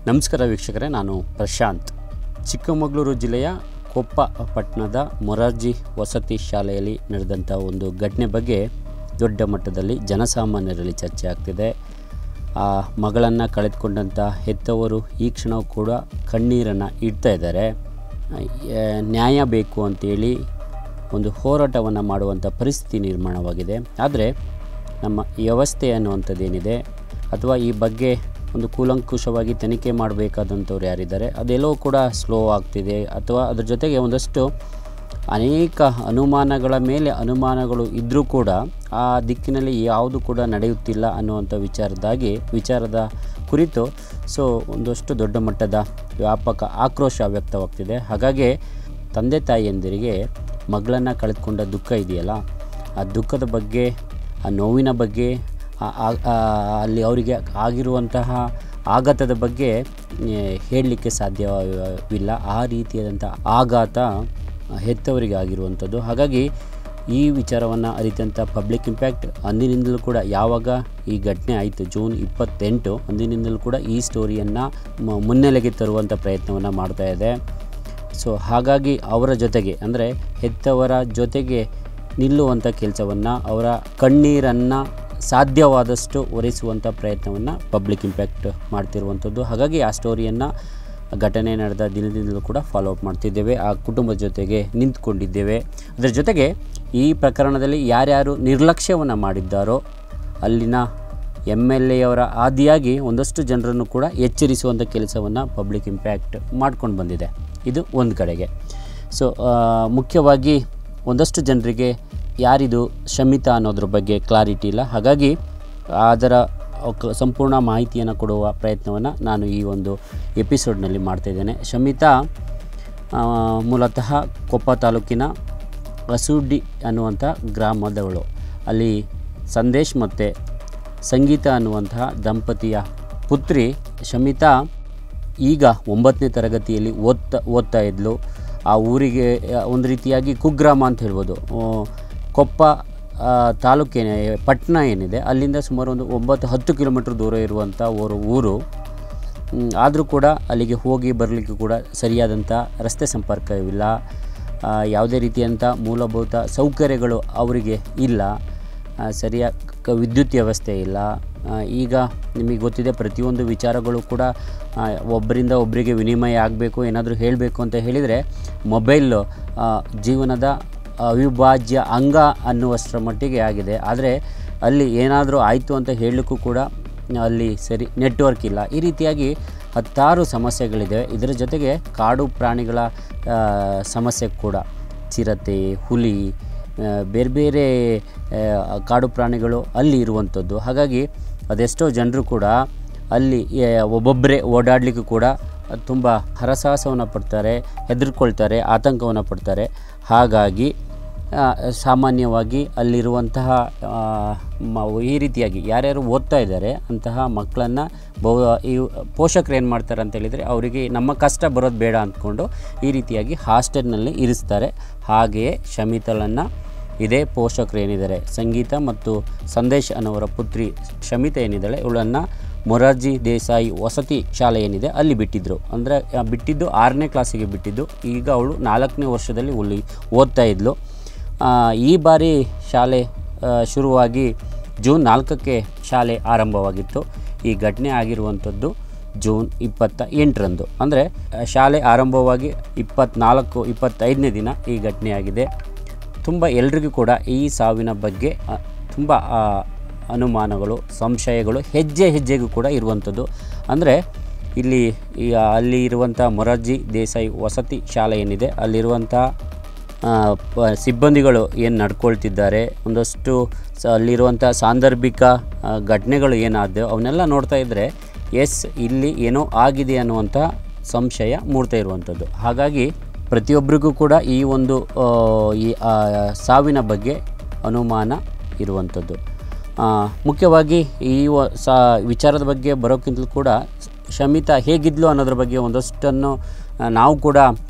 ನಮಸ್ಕಾರ ವೀಕ್ಷಕರೇ, ನಾನು ಪ್ರಶಾಂತ್. ಚಿಕ್ಕಮಗಳೂರು ಜಿಲ್ಲೆಯ ಕೊಪ್ಪ ಪಟ್ಟಣದ ಮೊರಾರ್ಜಿ ವಸತಿ ಶಾಲೆಯಲ್ಲಿ ನಡೆದಂಥ ಒಂದು ಘಟನೆ ಬಗ್ಗೆ ದೊಡ್ಡ ಮಟ್ಟದಲ್ಲಿ ಜನಸಾಮಾನ್ಯರಲ್ಲಿ ಚರ್ಚೆ ಆಗ್ತಿದೆ. ಆ ಮಗಳನ್ನು ಕಳೆದುಕೊಂಡಂಥ ಹೆತ್ತವರು ಈ ಕ್ಷಣವೂ ಕೂಡ ಕಣ್ಣೀರನ್ನು ಇಡ್ತಾ ಇದ್ದಾರೆ. ನ್ಯಾಯ ಬೇಕು ಅಂತೇಳಿ ಒಂದು ಹೋರಾಟವನ್ನು ಮಾಡುವಂಥ ಪರಿಸ್ಥಿತಿ ನಿರ್ಮಾಣವಾಗಿದೆ. ಆದರೆ ನಮ್ಮ ವ್ಯವಸ್ಥೆ ಅನ್ನುವಂಥದ್ದೇನಿದೆ ಅಥವಾ ಈ ಬಗ್ಗೆ ಒಂದು ಕೂಲಂಕುಷವಾಗಿ ತನಿಖೆ ಮಾಡಬೇಕಾದಂಥವ್ರು ಯಾರಿದ್ದಾರೆ ಅದೆಲ್ಲವೂ ಕೂಡ ಸ್ಲೋ ಆಗ್ತಿದೆ. ಅಥವಾ ಅದ್ರ ಜೊತೆಗೆ ಒಂದಷ್ಟು ಅನೇಕ ಅನುಮಾನಗಳ ಮೇಲೆ ಅನುಮಾನಗಳು ಇದ್ದರೂ ಕೂಡ ಆ ದಿಕ್ಕಿನಲ್ಲಿ ಯಾವುದು ಕೂಡ ನಡೆಯುತ್ತಿಲ್ಲ ಅನ್ನುವಂಥ ವಿಚಾರದ ಕುರಿತು ಒಂದಷ್ಟು ದೊಡ್ಡ ಮಟ್ಟದ ವ್ಯಾಪಕ ಆಕ್ರೋಶ ವ್ಯಕ್ತವಾಗ್ತಿದೆ. ಹಾಗಾಗಿ ತಂದೆ ತಾಯಿಯಂದಿರಿಗೆ ಮಗಳನ್ನು ಕಳೆದುಕೊಂಡ ದುಃಖ ಇದೆಯಲ್ಲ, ಆ ದುಃಖದ ಬಗ್ಗೆ, ಆ ನೋವಿನ ಬಗ್ಗೆ, ಅಲ್ಲಿ ಅವರಿಗೆ ಆಗಿರುವಂತಹ ಆಘಾತದ ಬಗ್ಗೆ ಹೇಳಲಿಕ್ಕೆ ಸಾಧ್ಯವಿಲ್ಲ. ಆ ರೀತಿಯಾದಂಥ ಆಘಾತ ಹೆತ್ತವರಿಗೆ ಆಗಿರುವಂಥದ್ದು. ಹಾಗಾಗಿ ಈ ವಿಚಾರವನ್ನು ಅರಿತಂಥ ಪಬ್ಲಿಕ್ ಇಂಪ್ಯಾಕ್ಟ್ ಅಂದಿನಿಂದಲೂ ಕೂಡ, ಯಾವಾಗ ಈ ಘಟನೆ ಆಯಿತು ಜೂನ್ 28, ಅಂದಿನಿಂದಲೂ ಕೂಡ ಈ ಸ್ಟೋರಿಯನ್ನು ಮುನ್ನೆಲೆಗೆ ತರುವಂಥ ಪ್ರಯತ್ನವನ್ನು ಮಾಡ್ತಾ ಇದೆ. ಹಾಗಾಗಿ ಅವರ ಜೊತೆಗೆ, ಅಂದರೆ ಹೆತ್ತವರ ಜೊತೆಗೆ ನಿಲ್ಲುವಂಥ ಕೆಲಸವನ್ನು, ಅವರ ಕಣ್ಣೀರನ್ನು ಸಾಧ್ಯವಾದಷ್ಟು ಒರೆಸುವಂಥ ಪ್ರಯತ್ನವನ್ನು ಪಬ್ಲಿಕ್ ಇಂಪ್ಯಾಕ್ಟ್ ಮಾಡ್ತಿರುವಂಥದ್ದು. ಹಾಗಾಗಿ ಆ ಸ್ಟೋರಿಯನ್ನು ಘಟನೆ ನಡೆದ ದಿನದಿಂದಲೂ ಕೂಡ ಫಾಲೋ ಅಪ್ ಮಾಡ್ತಿದ್ದೇವೆ. ಆ ಕುಟುಂಬದ ಜೊತೆಗೆ ನಿಂತ್ಕೊಂಡಿದ್ದೇವೆ. ಅದರ ಜೊತೆಗೆ ಈ ಪ್ರಕರಣದಲ್ಲಿ ಯಾರ್ಯಾರು ನಿರ್ಲಕ್ಷ್ಯವನ್ನು ಮಾಡಿದ್ದಾರೋ ಅಲ್ಲಿನ MLA ಅವರ ಆದಿಯಾಗಿ ಒಂದಷ್ಟು ಜನರನ್ನು ಕೂಡ ಎಚ್ಚರಿಸುವಂಥ ಕೆಲಸವನ್ನು ಪಬ್ಲಿಕ್ ಇಂಪ್ಯಾಕ್ಟ್ ಮಾಡ್ಕೊಂಡು ಬಂದಿದೆ. ಇದು ಒಂದು ಕಡೆಗೆ. ಮುಖ್ಯವಾಗಿ ಒಂದಷ್ಟು ಜನರಿಗೆ ಯಾರಿದು ಶಮಿತಾ ಅನ್ನೋದ್ರ ಬಗ್ಗೆ ಕ್ಲಾರಿಟಿ ಇಲ್ಲ. ಹಾಗಾಗಿ ಅದರ ಸಂಪೂರ್ಣ ಮಾಹಿತಿಯನ್ನು ಕೊಡುವ ಪ್ರಯತ್ನವನ್ನು ನಾನು ಈ ಒಂದು ಎಪಿಸೋಡ್ನಲ್ಲಿ ಮಾಡ್ತಾಯಿದ್ದೇನೆ. ಶಮಿತಾ ಮೂಲತಃ ಕೊಪ್ಪ ತಾಲೂಕಿನ ಅಸೂಡಿ ಅನ್ನುವಂಥ ಗ್ರಾಮದವಳು. ಅಲ್ಲಿ ಸಂದೇಶ್ ಮತ್ತು ಸಂಗೀತ ಅನ್ನುವಂತಹ ದಂಪತಿಯ ಪುತ್ರಿ ಶಮಿತಾ ಈಗ 9ನೇ ತರಗತಿಯಲ್ಲಿ ಓದ್ತಾ ಇದ್ಲು. ಆ ಊರಿಗೆ ಒಂದು ರೀತಿಯಾಗಿ ಕುಗ್ರಾಮ ಅಂತ ಹೇಳ್ಬೋದು. ಕೊಪ್ಪ ಪಟ್ಟಣ ಏನಿದೆ ಅಲ್ಲಿಂದ ಸುಮಾರು ಒಂದು 9-10 ಕಿಲೋಮೀಟ್ರ್ ದೂರ ಇರುವಂಥ ಊರು. ಆದರೂ ಕೂಡ ಅಲ್ಲಿಗೆ ಹೋಗಿ ಬರಲಿಕ್ಕೆ ಕೂಡ ಸರಿಯಾದಂಥ ರಸ್ತೆ ಸಂಪರ್ಕವಿಲ್ಲ. ಯಾವುದೇ ರೀತಿಯಂಥ ಮೂಲಭೂತ ಸೌಕರ್ಯಗಳು ಅವರಿಗೆ ಇಲ್ಲ. ಸರಿಯಾದ ವಿದ್ಯುತ್ ವ್ಯವಸ್ಥೆ ಇಲ್ಲ. ಈಗ ನಿಮಗೆ ಗೊತ್ತಿದೆ, ಪ್ರತಿಯೊಂದು ವಿಚಾರಗಳು ಕೂಡ ಒಬ್ಬರಿಂದ ಒಬ್ಬರಿಗೆ ವಿನಿಮಯ ಆಗಬೇಕು, ಏನಾದರೂ ಹೇಳಬೇಕು ಅಂತ ಹೇಳಿದರೆ ಮೊಬೈಲು ಜೀವನದ ಅವಿಭಾಜ್ಯ ಅಂಗ ಅನ್ನುವಷ್ಟರ ಮಟ್ಟಿಗೆ ಆಗಿದೆ. ಆದರೆ ಅಲ್ಲಿ ಏನಾದರೂ ಆಯಿತು ಅಂತ ಹೇಳಲಿಕ್ಕೂ ಕೂಡ ಅಲ್ಲಿ ಸರಿ ನೆಟ್ವರ್ಕ್ ಇಲ್ಲ. ಈ ರೀತಿಯಾಗಿ 10 ಸಮಸ್ಯೆಗಳಿವೆ. ಇದರ ಜೊತೆಗೆ ಕಾಡು ಪ್ರಾಣಿಗಳ ಸಮಸ್ಯೆ ಕೂಡ, ಚಿರತೆ, ಹುಲಿ, ಬೇರೆ ಬೇರೆ ಕಾಡು ಪ್ರಾಣಿಗಳು ಅಲ್ಲಿ ಇರುವಂಥದ್ದು. ಹಾಗಾಗಿ ಅದೆಷ್ಟೋ ಜನರು ಕೂಡ ಅಲ್ಲಿ ಒಬ್ಬೊಬ್ಬರೇ ಓಡಾಡಲಿಕ್ಕೂ ಕೂಡ ತುಂಬ ಹರಸಾಹಸವನ್ನು ಪಡ್ತಾರೆ, ಹೆದರ್ಕೊಳ್ತಾರೆ, ಆತಂಕವನ್ನು ಪಡ್ತಾರೆ. ಹಾಗಾಗಿ ಸಾಮಾನ್ಯವಾಗಿ ಅಲ್ಲಿರುವಂತಹ ಈ ರೀತಿಯಾಗಿ ಯಾರ್ಯಾರು ಓದ್ತಾ ಇದ್ದಾರೆ ಅಂತಹ ಮಕ್ಕಳನ್ನು ಈ ಪೋಷಕರು ಏನು ಮಾಡ್ತಾರೆ ಅಂತ ಹೇಳಿದರೆ, ಅವರಿಗೆ ನಮ್ಮ ಕಷ್ಟ ಬರೋದು ಬೇಡ ಅಂದ್ಕೊಂಡು ಈ ರೀತಿಯಾಗಿ ಹಾಸ್ಟೆಲ್ನಲ್ಲಿ ಇರಿಸ್ತಾರೆ. ಹಾಗೆಯೇ ಶಮಿತಳನ್ನು ಇದೇ ಪೋಷಕರು ಏನಿದ್ದಾರೆ, ಸಂಗೀತ ಮತ್ತು ಸಂದೇಶ್ ಅನ್ನೋರ ಪುತ್ರಿ ಶಮಿತಾ ಏನಿದ್ದಾಳೆ, ಇವಳನ್ನು ಮೊರಾರ್ಜಿ ದೇಸಾಯಿ ವಸತಿ ಶಾಲೆ ಏನಿದೆ ಅಲ್ಲಿ ಬಿಟ್ಟಿದ್ದರು. ಅಂದರೆ ಬಿಟ್ಟಿದ್ದು 6ನೇ ಕ್ಲಾಸಿಗೆ ಬಿಟ್ಟಿದ್ದು. ಈಗ ಅವಳು 4ನೇ ವರ್ಷದಲ್ಲಿ ಅಲ್ಲಿ ಓದ್ತಾ ಇದ್ಲು. ಈ ಬಾರಿ ಶಾಲೆ ಶುರುವಾಗಿ ಜೂನ್ 4ಕ್ಕೆ ಶಾಲೆ ಆರಂಭವಾಗಿತ್ತು. ಈ ಘಟನೆ ಆಗಿರುವಂಥದ್ದು ಜೂನ್ 28ರಂದು. ಅಂದರೆ ಶಾಲೆ ಆರಂಭವಾಗಿ 24-25ನೇ ದಿನ ಈ ಘಟನೆಯಾಗಿದೆ. ತುಂಬ ಎಲ್ರಿಗೂ ಕೂಡ ಈ ಸಾವಿನ ಬಗ್ಗೆ ತುಂಬ ಅನುಮಾನಗಳು, ಸಂಶಯಗಳು ಹೆಜ್ಜೆಗೂ ಕೂಡ ಇರುವಂಥದ್ದು. ಅಂದರೆ ಅಲ್ಲಿ ಇರುವಂಥ ಮೊರಾರ್ಜಿ ದೇಸಾಯಿ ವಸತಿ ಶಾಲೆ ಏನಿದೆ ಅಲ್ಲಿರುವಂಥ ಸಿಬ್ಬಂದಿಗಳು ಏನು ನಡ್ಕೊಳ್ತಿದ್ದಾರೆ, ಒಂದಷ್ಟು ಅಲ್ಲಿರುವಂಥ ಸಾಂದರ್ಭಿಕ ಘಟನೆಗಳು ಏನಾದವು ಅವನ್ನೆಲ್ಲ ನೋಡ್ತಾ ಇದ್ದರೆ ಇಲ್ಲಿ ಏನೋ ಆಗಿದೆ ಅನ್ನುವಂಥ ಸಂಶಯ ಮೂಡ್ತಾ ಇರುವಂಥದ್ದು. ಹಾಗಾಗಿ ಪ್ರತಿಯೊಬ್ಬರಿಗೂ ಕೂಡ ಈ ಒಂದು ಸಾವಿನ ಬಗ್ಗೆ ಅನುಮಾನ ಇರುವಂಥದ್ದು. ಮುಖ್ಯವಾಗಿ ಈ ವಿಚಾರದ ಬಗ್ಗೆ ಬರೋಕ್ಕಿಂತಲೂ ಕೂಡ ಶಮಿತಾ ಹೇಗಿದ್ಲು ಅನ್ನೋದ್ರ ಬಗ್ಗೆ ಒಂದಷ್ಟನ್ನು ನಾವು ಕೂಡ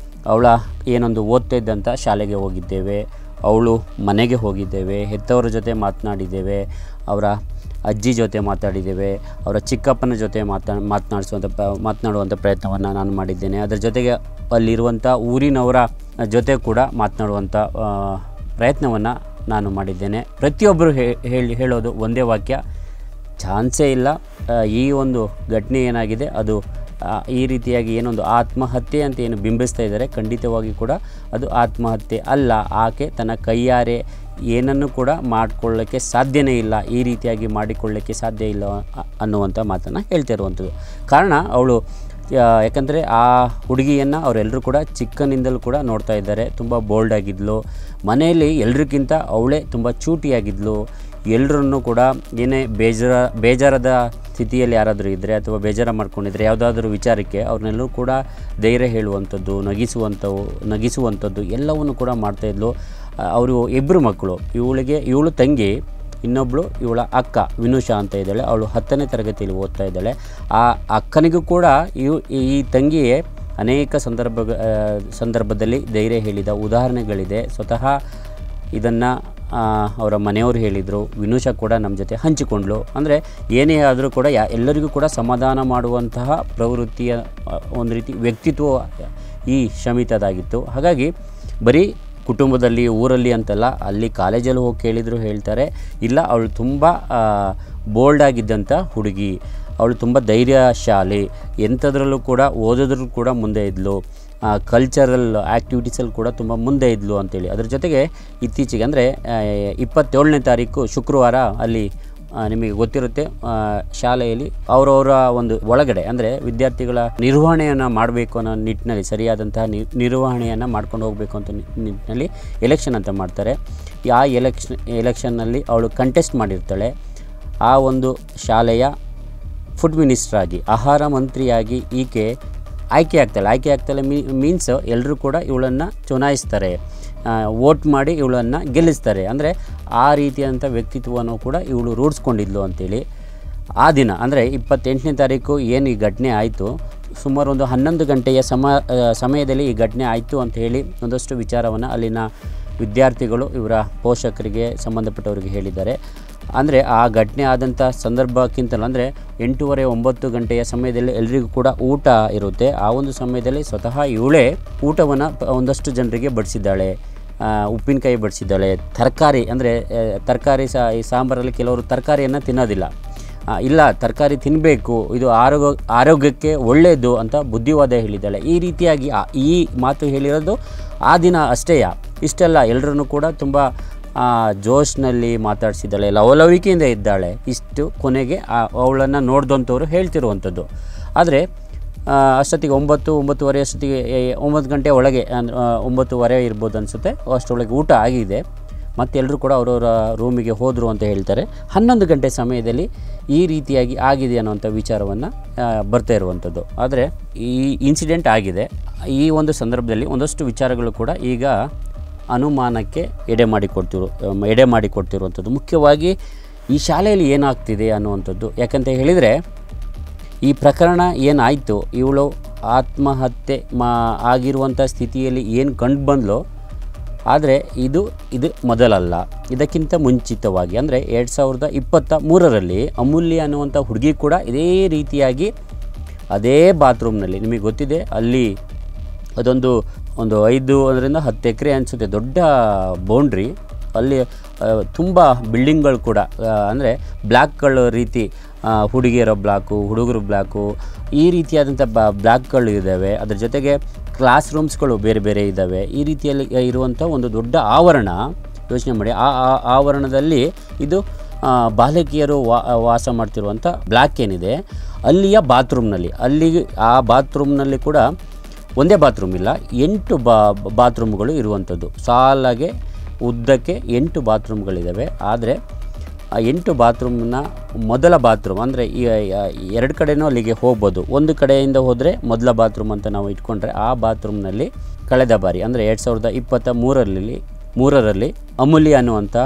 ಅವಳ ಏನೊಂದು ಓದ್ತಾ ಇದ್ದಂಥ ಶಾಲೆಗೆ ಹೋಗಿದ್ದೇವೆ. ಅವಳು ಮನೆಗೆ ಹೋಗಿದ್ದೇವೆ, ಹೆತ್ತವರ ಜೊತೆ ಮಾತನಾಡಿದ್ದೇವೆ, ಅವರ ಅಜ್ಜಿ ಜೊತೆ ಮಾತಾಡಿದ್ದೇವೆ, ಅವರ ಚಿಕ್ಕಪ್ಪನ ಜೊತೆ ಮಾತನಾಡುವಂಥ ಪ್ರಯತ್ನವನ್ನು ನಾನು ಮಾಡಿದ್ದೇನೆ. ಅದರ ಜೊತೆಗೆ ಅಲ್ಲಿರುವಂಥ ಊರಿನವರ ಜೊತೆ ಕೂಡ ಮಾತನಾಡುವಂಥ ಪ್ರಯತ್ನವನ್ನು ನಾನು ಮಾಡಿದ್ದೇನೆ. ಪ್ರತಿಯೊಬ್ಬರು ಹೇಳೋದು ಒಂದೇ ವಾಕ್ಯ, ಚಾನ್ಸೇ ಇಲ್ಲ, ಈ ಒಂದು ಘಟನೆ ಏನಾಗಿದೆ ಅದು ಈ ರೀತಿಯಾಗಿ ಏನೊಂದು ಆತ್ಮಹತ್ಯೆ ಅಂತ ಏನು ಬಿಂಬಿಸ್ತಾ ಇದ್ದಾರೆ, ಖಂಡಿತವಾಗಿ ಕೂಡ ಅದು ಆತ್ಮಹತ್ಯೆ ಅಲ್ಲ. ಆಕೆ ತನ್ನ ಕೈಯಾರೆ ಏನನ್ನು ಕೂಡ ಮಾಡಿಕೊಳ್ಳೋಕ್ಕೆ ಸಾಧ್ಯನೇ ಇಲ್ಲ, ಈ ರೀತಿಯಾಗಿ ಮಾಡಿಕೊಳ್ಳೋಕ್ಕೆ ಸಾಧ್ಯ ಇಲ್ಲ ಅನ್ನುವಂಥ ಮಾತನ್ನು ಹೇಳ್ತಿರುವಂಥದ್ದು. ಕಾರಣ ಅವಳು ಯಾಕಂದರೆ ಆ ಹುಡುಗಿಯನ್ನು ಅವರೆಲ್ಲರೂ ಕೂಡ ಚಿಕ್ಕನಿಂದಲೂ ಕೂಡ ನೋಡ್ತಾ ಇದ್ದಾರೆ. ತುಂಬ ಬೋಲ್ಡಾಗಿದ್ಲು, ಮನೆಯಲ್ಲಿ ಎಲ್ರಿಗಿಂತ ಅವಳೇ ತುಂಬ ಚೂಟಿಯಾಗಿದ್ಲು. ಎಲ್ಲರನ್ನೂ ಕೂಡ ಏನೇ ಬೇಜಾರದ ಸ್ಥಿತಿಯಲ್ಲಿ ಯಾರಾದರೂ ಇದ್ದರೆ ಅಥವಾ ಬೇಜಾರು ಮಾಡ್ಕೊಂಡಿದ್ರೆ ಯಾವುದಾದ್ರೂ ವಿಚಾರಕ್ಕೆ ಅವ್ರನ್ನೆಲ್ಲರೂ ಕೂಡ ಧೈರ್ಯ ಹೇಳುವಂಥದ್ದು, ನಗಿಸುವಂಥದ್ದು ಎಲ್ಲವನ್ನು ಕೂಡ ಮಾಡ್ತಾಯಿದ್ಲು. ಅವರು ಇಬ್ಬರು ಮಕ್ಕಳು, ಇವಳು ತಂಗಿ, ಇನ್ನೊಬ್ಬಳು ಇವಳ ಅಕ್ಕ ವಿನುಷಾ ಅಂತ ಇದ್ದಾಳೆ. ಅವಳು 10ನೇ ತರಗತಿಯಲ್ಲಿ ಓದ್ತಾ ಇದ್ದಾಳೆ. ಆ ಅಕ್ಕನಿಗೂ ಕೂಡ ಈ ತಂಗಿಯೇ ಅನೇಕ ಸಂದರ್ಭದಲ್ಲಿ ಧೈರ್ಯ ಹೇಳಿದ ಉದಾಹರಣೆಗಳಿದೆ. ಸ್ವತಃ ಇದನ್ನು ಅವರ ಮನೆಯವರು ಹೇಳಿದರು, ವಿನುಷಾ ಕೂಡ ನಮ್ಮ ಜೊತೆ ಹಂಚಿಕೊಂಡ್ಳು. ಅಂದರೆ ಏನೇ ಆದರೂ ಕೂಡ ಎಲ್ಲರಿಗೂ ಕೂಡ ಸಮಾಧಾನ ಮಾಡುವಂತಹ ಪ್ರವೃತ್ತಿಯ ಒಂದು ರೀತಿ ವ್ಯಕ್ತಿತ್ವ ಈ ಶಮಿತದಾಗಿತ್ತು. ಹಾಗಾಗಿ ಬರೀ ಕುಟುಂಬದಲ್ಲಿ ಊರಲ್ಲಿ ಅಂತಲ್ಲ, ಅಲ್ಲಿ ಕಾಲೇಜಲ್ಲಿ ಹೋಗಿ ಕೇಳಿದ್ರು ಹೇಳ್ತಾರೆ, ಇಲ್ಲ ಅವಳು ತುಂಬ ಬೋಲ್ಡಾಗಿದ್ದಂಥ ಹುಡುಗಿ, ಅವಳು ತುಂಬ ಧೈರ್ಯಶಾಲಿ, ಎಂಥದ್ರಲ್ಲೂ ಕೂಡ ಓದೋದ್ರಲ್ಲೂ ಕೂಡ ಮುಂದೆ ಇದ್ಲು, ಕಲ್ಚರಲ್ ಆ್ಯಕ್ಟಿವಿಟೀಸಲ್ಲಿ ಕೂಡ ತುಂಬ ಮುಂದೆ ಇದ್ಲು ಅಂತೇಳಿ. ಅದ್ರ ಜೊತೆಗೆ ಇತ್ತೀಚೆಗೆ ಅಂದರೆ 27ನೇ ತಾರೀಕು ಶುಕ್ರವಾರ ಅಲ್ಲಿ ನಿಮಗೆ ಗೊತ್ತಿರುತ್ತೆ, ಶಾಲೆಯಲ್ಲಿ ಅವರವರ ಒಂದು ಒಳಗಡೆ ಅಂದರೆ ವಿದ್ಯಾರ್ಥಿಗಳ ನಿರ್ವಹಣೆಯನ್ನು ಮಾಡಬೇಕು ಅನ್ನೋ ನಿಟ್ಟಿನಲ್ಲಿ, ಸರಿಯಾದಂತಹ ನಿರ್ವಹಣೆಯನ್ನು ಮಾಡ್ಕೊಂಡು ಹೋಗಬೇಕು ಅಂತ ನಿಟ್ಟಿನಲ್ಲಿ ಎಲೆಕ್ಷನ್ ಅಂತ ಮಾಡ್ತಾರೆ. ಆ ಎಲೆಕ್ಷನ್ನಲ್ಲಿ ಅವಳು ಕಂಟೆಸ್ಟ್ ಮಾಡಿರ್ತಾಳೆ. ಆ ಒಂದು ಶಾಲೆಯ ಫುಡ್ ಮಿನಿಸ್ಟರ್ ಆಗಿ, ಆಹಾರ ಮಂತ್ರಿಯಾಗಿ ಈಕೆ ಆಯ್ಕೆ ಆಗ್ತಾಳೆ. ಮೀನ್ಸ್ ಎಲ್ಲರೂ ಕೂಡ ಇವಳನ್ನು ಚುನಾಯಿಸ್ತಾರೆ, ವೋಟ್ ಮಾಡಿ ಇವಳನ್ನು ಗೆಲ್ಲಿಸ್ತಾರೆ. ಅಂದರೆ ಆ ರೀತಿಯಾದಂಥ ವ್ಯಕ್ತಿತ್ವವನ್ನು ಕೂಡ ಇವಳು ರೂಢಿಸ್ಕೊಂಡಿದ್ಲು ಅಂಥೇಳಿ. ಆ ದಿನ ಅಂದರೆ 28ನೇ ತಾರೀಕು ಏನು ಈ ಘಟನೆ ಆಯಿತು, ಸುಮಾರು ಒಂದು 11 ಗಂಟೆಯ ಸಮಯದಲ್ಲಿ ಈ ಘಟನೆ ಆಯಿತು ಅಂತ ಹೇಳಿ ಒಂದಷ್ಟು ವಿಚಾರವನ್ನು ಅಲ್ಲಿನ ವಿದ್ಯಾರ್ಥಿಗಳು ಇವರ ಪೋಷಕರಿಗೆ ಸಂಬಂಧಪಟ್ಟವರಿಗೆ ಹೇಳಿದ್ದಾರೆ. ಅಂದರೆ ಆ ಘಟನೆ ಆದಂಥ ಸಂದರ್ಭಕ್ಕಿಂತಲೂ ಅಂದರೆ 8:30-9 ಗಂಟೆಯ ಸಮಯದಲ್ಲಿ ಎಲ್ರಿಗೂ ಕೂಡ ಊಟ ಇರುತ್ತೆ. ಆ ಒಂದು ಸಮಯದಲ್ಲಿ ಸ್ವತಃ ಇವಳೇ ಊಟವನ್ನು ಒಂದಷ್ಟು ಜನರಿಗೆ ಬಡಿಸಿದ್ದಾಳೆ. ಉಪ್ಪಿನಕಾಯಿ ಬಡಿಸಿದ್ದಾಳೆ. ತರಕಾರಿ ಅಂದರೆ ತರಕಾರಿ ಈ ಸಾಂಬಾರಲ್ಲಿ ಕೆಲವರು ತರಕಾರಿಯನ್ನು ತಿನ್ನೋದಿಲ್ಲ, ಇಲ್ಲ ತರಕಾರಿ ತಿನ್ನಬೇಕು, ಇದು ಆರೋಗ್ಯಕ್ಕೆ ಒಳ್ಳೆಯದು ಅಂತ ಬುದ್ಧಿವಾದ ಹೇಳಿದ್ದಾಳೆ. ಈ ರೀತಿಯಾಗಿ ಈ ಮಾತು ಹೇಳಿರೋದು ಆ ದಿನ ಅಷ್ಟೇ. ಇಷ್ಟೆಲ್ಲ ಎಲ್ಲರನ್ನೂ ಕೂಡ ತುಂಬ ಜೋಶ್ನಲ್ಲಿ ಮಾತಾಡಿಸಿದ್ದಾಳೆ, ಲವಲವಿಕೆಯಿಂದ ಇದ್ದಾಳೆ. ಇಷ್ಟು ಕೊನೆಗೆ ಅವಳನ್ನು ನೋಡಿದಂಥವ್ರು ಹೇಳ್ತಿರುವಂಥದ್ದು. ಆದರೆ ಅಷ್ಟೊತ್ತಿಗೆ 9-9:30 ಅಷ್ಟೊತ್ತಿಗೆ 9 ಗಂಟೆ ಒಳಗೆ 9:30 ಇರ್ಬೋದು ಅನಿಸುತ್ತೆ, ಅಷ್ಟರೊಳಗೆ ಊಟ ಆಗಿದೆ. ಮತ್ತೆಲ್ಲರೂ ಕೂಡ ಅವರವರ ರೂಮಿಗೆ ಹೋದರು ಅಂತ ಹೇಳ್ತಾರೆ. 11 ಗಂಟೆ ಸಮಯದಲ್ಲಿ ಈ ರೀತಿಯಾಗಿ ಆಗಿದೆ ಅನ್ನುವಂಥ ವಿಚಾರವನ್ನು ಬರ್ತಾ ಇರುವಂಥದ್ದು. ಆದರೆ ಈ ಇನ್ಸಿಡೆಂಟ್ ಆಗಿದೆ. ಈ ಒಂದು ಸಂದರ್ಭದಲ್ಲಿ ಒಂದಷ್ಟು ವಿಚಾರಗಳು ಕೂಡ ಈಗ ಅನುಮಾನಕ್ಕೆ ಎಡೆ ಮಾಡಿಕೊಡ್ತಿರುವಂಥದ್ದು. ಮುಖ್ಯವಾಗಿ ಈ ಶಾಲೆಯಲ್ಲಿ ಏನಾಗ್ತಿದೆ ಅನ್ನುವಂಥದ್ದು. ಯಾಕಂತ ಹೇಳಿದರೆ ಈ ಪ್ರಕರಣ ಏನಾಯಿತು, ಇವಳು ಆತ್ಮಹತ್ಯೆ ಆಗಿರುವಂಥ ಸ್ಥಿತಿಯಲ್ಲಿ ಏನು ಕಂಡು ಬಂದಲೋ, ಆದರೆ ಇದು ಮೊದಲಲ್ಲ. ಇದಕ್ಕಿಂತ ಮುಂಚಿತವಾಗಿ ಅಂದರೆ 2023ರಲ್ಲಿ ಅಮೂಲ್ಯ ಅನ್ನುವಂಥ ಹುಡುಗಿ ಕೂಡ ಇದೇ ರೀತಿಯಾಗಿ ಅದೇ ಬಾತ್ರೂಮ್ನಲ್ಲಿ, ನಿಮಗೆ ಗೊತ್ತಿದೆ, ಅಲ್ಲಿ ಅದೊಂದು 5-10 ಎಕರೆ ಅನಿಸುತ್ತೆ ದೊಡ್ಡ ಬೌಂಡ್ರಿ. ಅಲ್ಲಿ ತುಂಬ ಬಿಲ್ಡಿಂಗ್ಗಳು ಕೂಡ ಅಂದರೆ ಬ್ಲಾಕ್ಗಳ ರೀತಿ, ಹುಡುಗಿಯರ ಬ್ಲಾಕು, ಹುಡುಗರ ಬ್ಲಾಕು, ಈ ರೀತಿಯಾದಂಥ ಬ್ಲಾಕ್ಗಳು ಇದ್ದಾವೆ. ಅದ್ರ ಜೊತೆಗೆ ಕ್ಲಾಸ್ ರೂಮ್ಸ್ಗಳು ಬೇರೆ ಬೇರೆ ಇದ್ದಾವೆ. ಈ ರೀತಿಯಲ್ಲಿ ಇರುವಂಥ ಒಂದು ದೊಡ್ಡ ಆವರಣ, ಯೋಚನೆ ಮಾಡಿ. ಆ ಆವರಣದಲ್ಲಿ ಇದು ಬಾಲಕಿಯರು ವಾಸ ಮಾಡ್ತಿರುವಂಥ ಬ್ಲಾಕ್ ಏನಿದೆ ಅಲ್ಲಿಯ ಬಾತ್ರೂಮ್ನಲ್ಲಿ, ಆ ಬಾತ್ರೂಮ್ನಲ್ಲಿ ಕೂಡ ಒಂದೇ ಬಾತ್ರೂಮ್ ಇಲ್ಲ, 8 ಬಾತ್ರೂಮ್ಗಳು ಇರುವಂಥದ್ದು. ಸಾಲಾಗೆ ಉದ್ದಕ್ಕೆ 8 ಬಾತ್ರೂಮ್ಗಳಿದ್ದಾವೆ. ಆದರೆ ಆ 8 ಬಾತ್ರೂಮ್ನ ಮೊದಲ ಬಾತ್ರೂಮ್ ಅಂದರೆ ಈ 2 ಕಡೆನೂ ಅಲ್ಲಿಗೆ ಹೋಗ್ಬೋದು. ಒಂದು ಕಡೆಯಿಂದ ಹೋದರೆ ಮೊದಲ ಬಾತ್ರೂಮ್ ಅಂತ ನಾವು ಇಟ್ಕೊಂಡ್ರೆ, ಆ ಬಾತ್ರೂಮ್ನಲ್ಲಿ ಕಳೆದ ಬಾರಿ ಅಂದರೆ 2023ರಲ್ಲಿ ಅಮೂಲ್ಯ ಅನ್ನುವಂಥ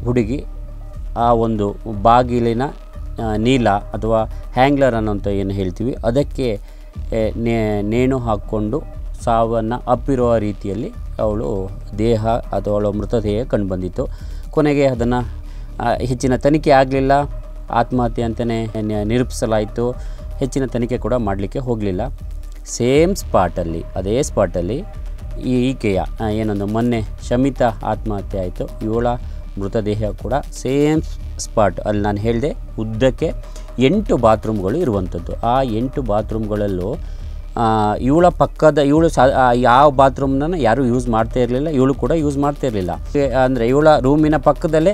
ಹುಡುಗಿ ಆ ಒಂದು ಬಾಗಿಲಿನ ನೀಲ ಅಥವಾ ಹ್ಯಾಂಗ್ಲರ್ ಅನ್ನೋಂಥ ಏನು ಹೇಳ್ತೀವಿ, ಅದಕ್ಕೆ ನೇಣು ಹಾಕ್ಕೊಂಡು ಸಾವನ್ನು ಅಪ್ಪಿರುವ ರೀತಿಯಲ್ಲಿ ಅವಳು ದೇಹ ಅಥವಾ ಅವಳ ಮೃತದೇಹ ಕಂಡುಬಂದಿತ್ತು. ಕೊನೆಗೆ ಅದನ್ನು ಹೆಚ್ಚಿನ ತನಿಖೆ ಆಗಲಿಲ್ಲ, ಆತ್ಮಹತ್ಯೆ ಅಂತಲೇ ನಿರೂಪಿಸಲಾಯಿತು. ಹೆಚ್ಚಿನ ತನಿಖೆ ಕೂಡ ಮಾಡಲಿಕ್ಕೆ ಹೋಗಲಿಲ್ಲ. ಸೇಮ್ ಸ್ಪಾಟಲ್ಲಿ, ಅದೇ ಸ್ಪಾಟಲ್ಲಿ ಈಕೆಯ ಏನೊಂದು ಮೊನ್ನೆ ಶಮಿತಾ ಆತ್ಮಹತ್ಯೆ ಆಯಿತು, ಇವಳ ಮೃತದೇಹ ಕೂಡ ಸೇಮ್ ಸ್ಪಾಟ್ ಅಲ್ಲಿ ನಾನು ಹೇಳಿದೆ ಉದ್ದಕ್ಕೆ 8 ಬಾತ್ರೂಮ್ಗಳು ಇರುವಂಥದ್ದು. ಆ 8 ಬಾತ್ರೂಮ್ಗಳಲ್ಲೂ ಇವಳ ಪಕ್ಕದ ಇವಳು ಯಾವ ಬಾತ್ರೂಮ್ನ ಯಾರೂ ಯೂಸ್ ಮಾಡ್ತಾ ಇರಲಿಲ್ಲ, ಇವಳು ಕೂಡ ಯೂಸ್ ಮಾಡ್ತಾ ಇರಲಿಲ್ಲ. ಅಂದರೆ ಇವಳ ರೂಮಿನ ಪಕ್ಕದಲ್ಲೇ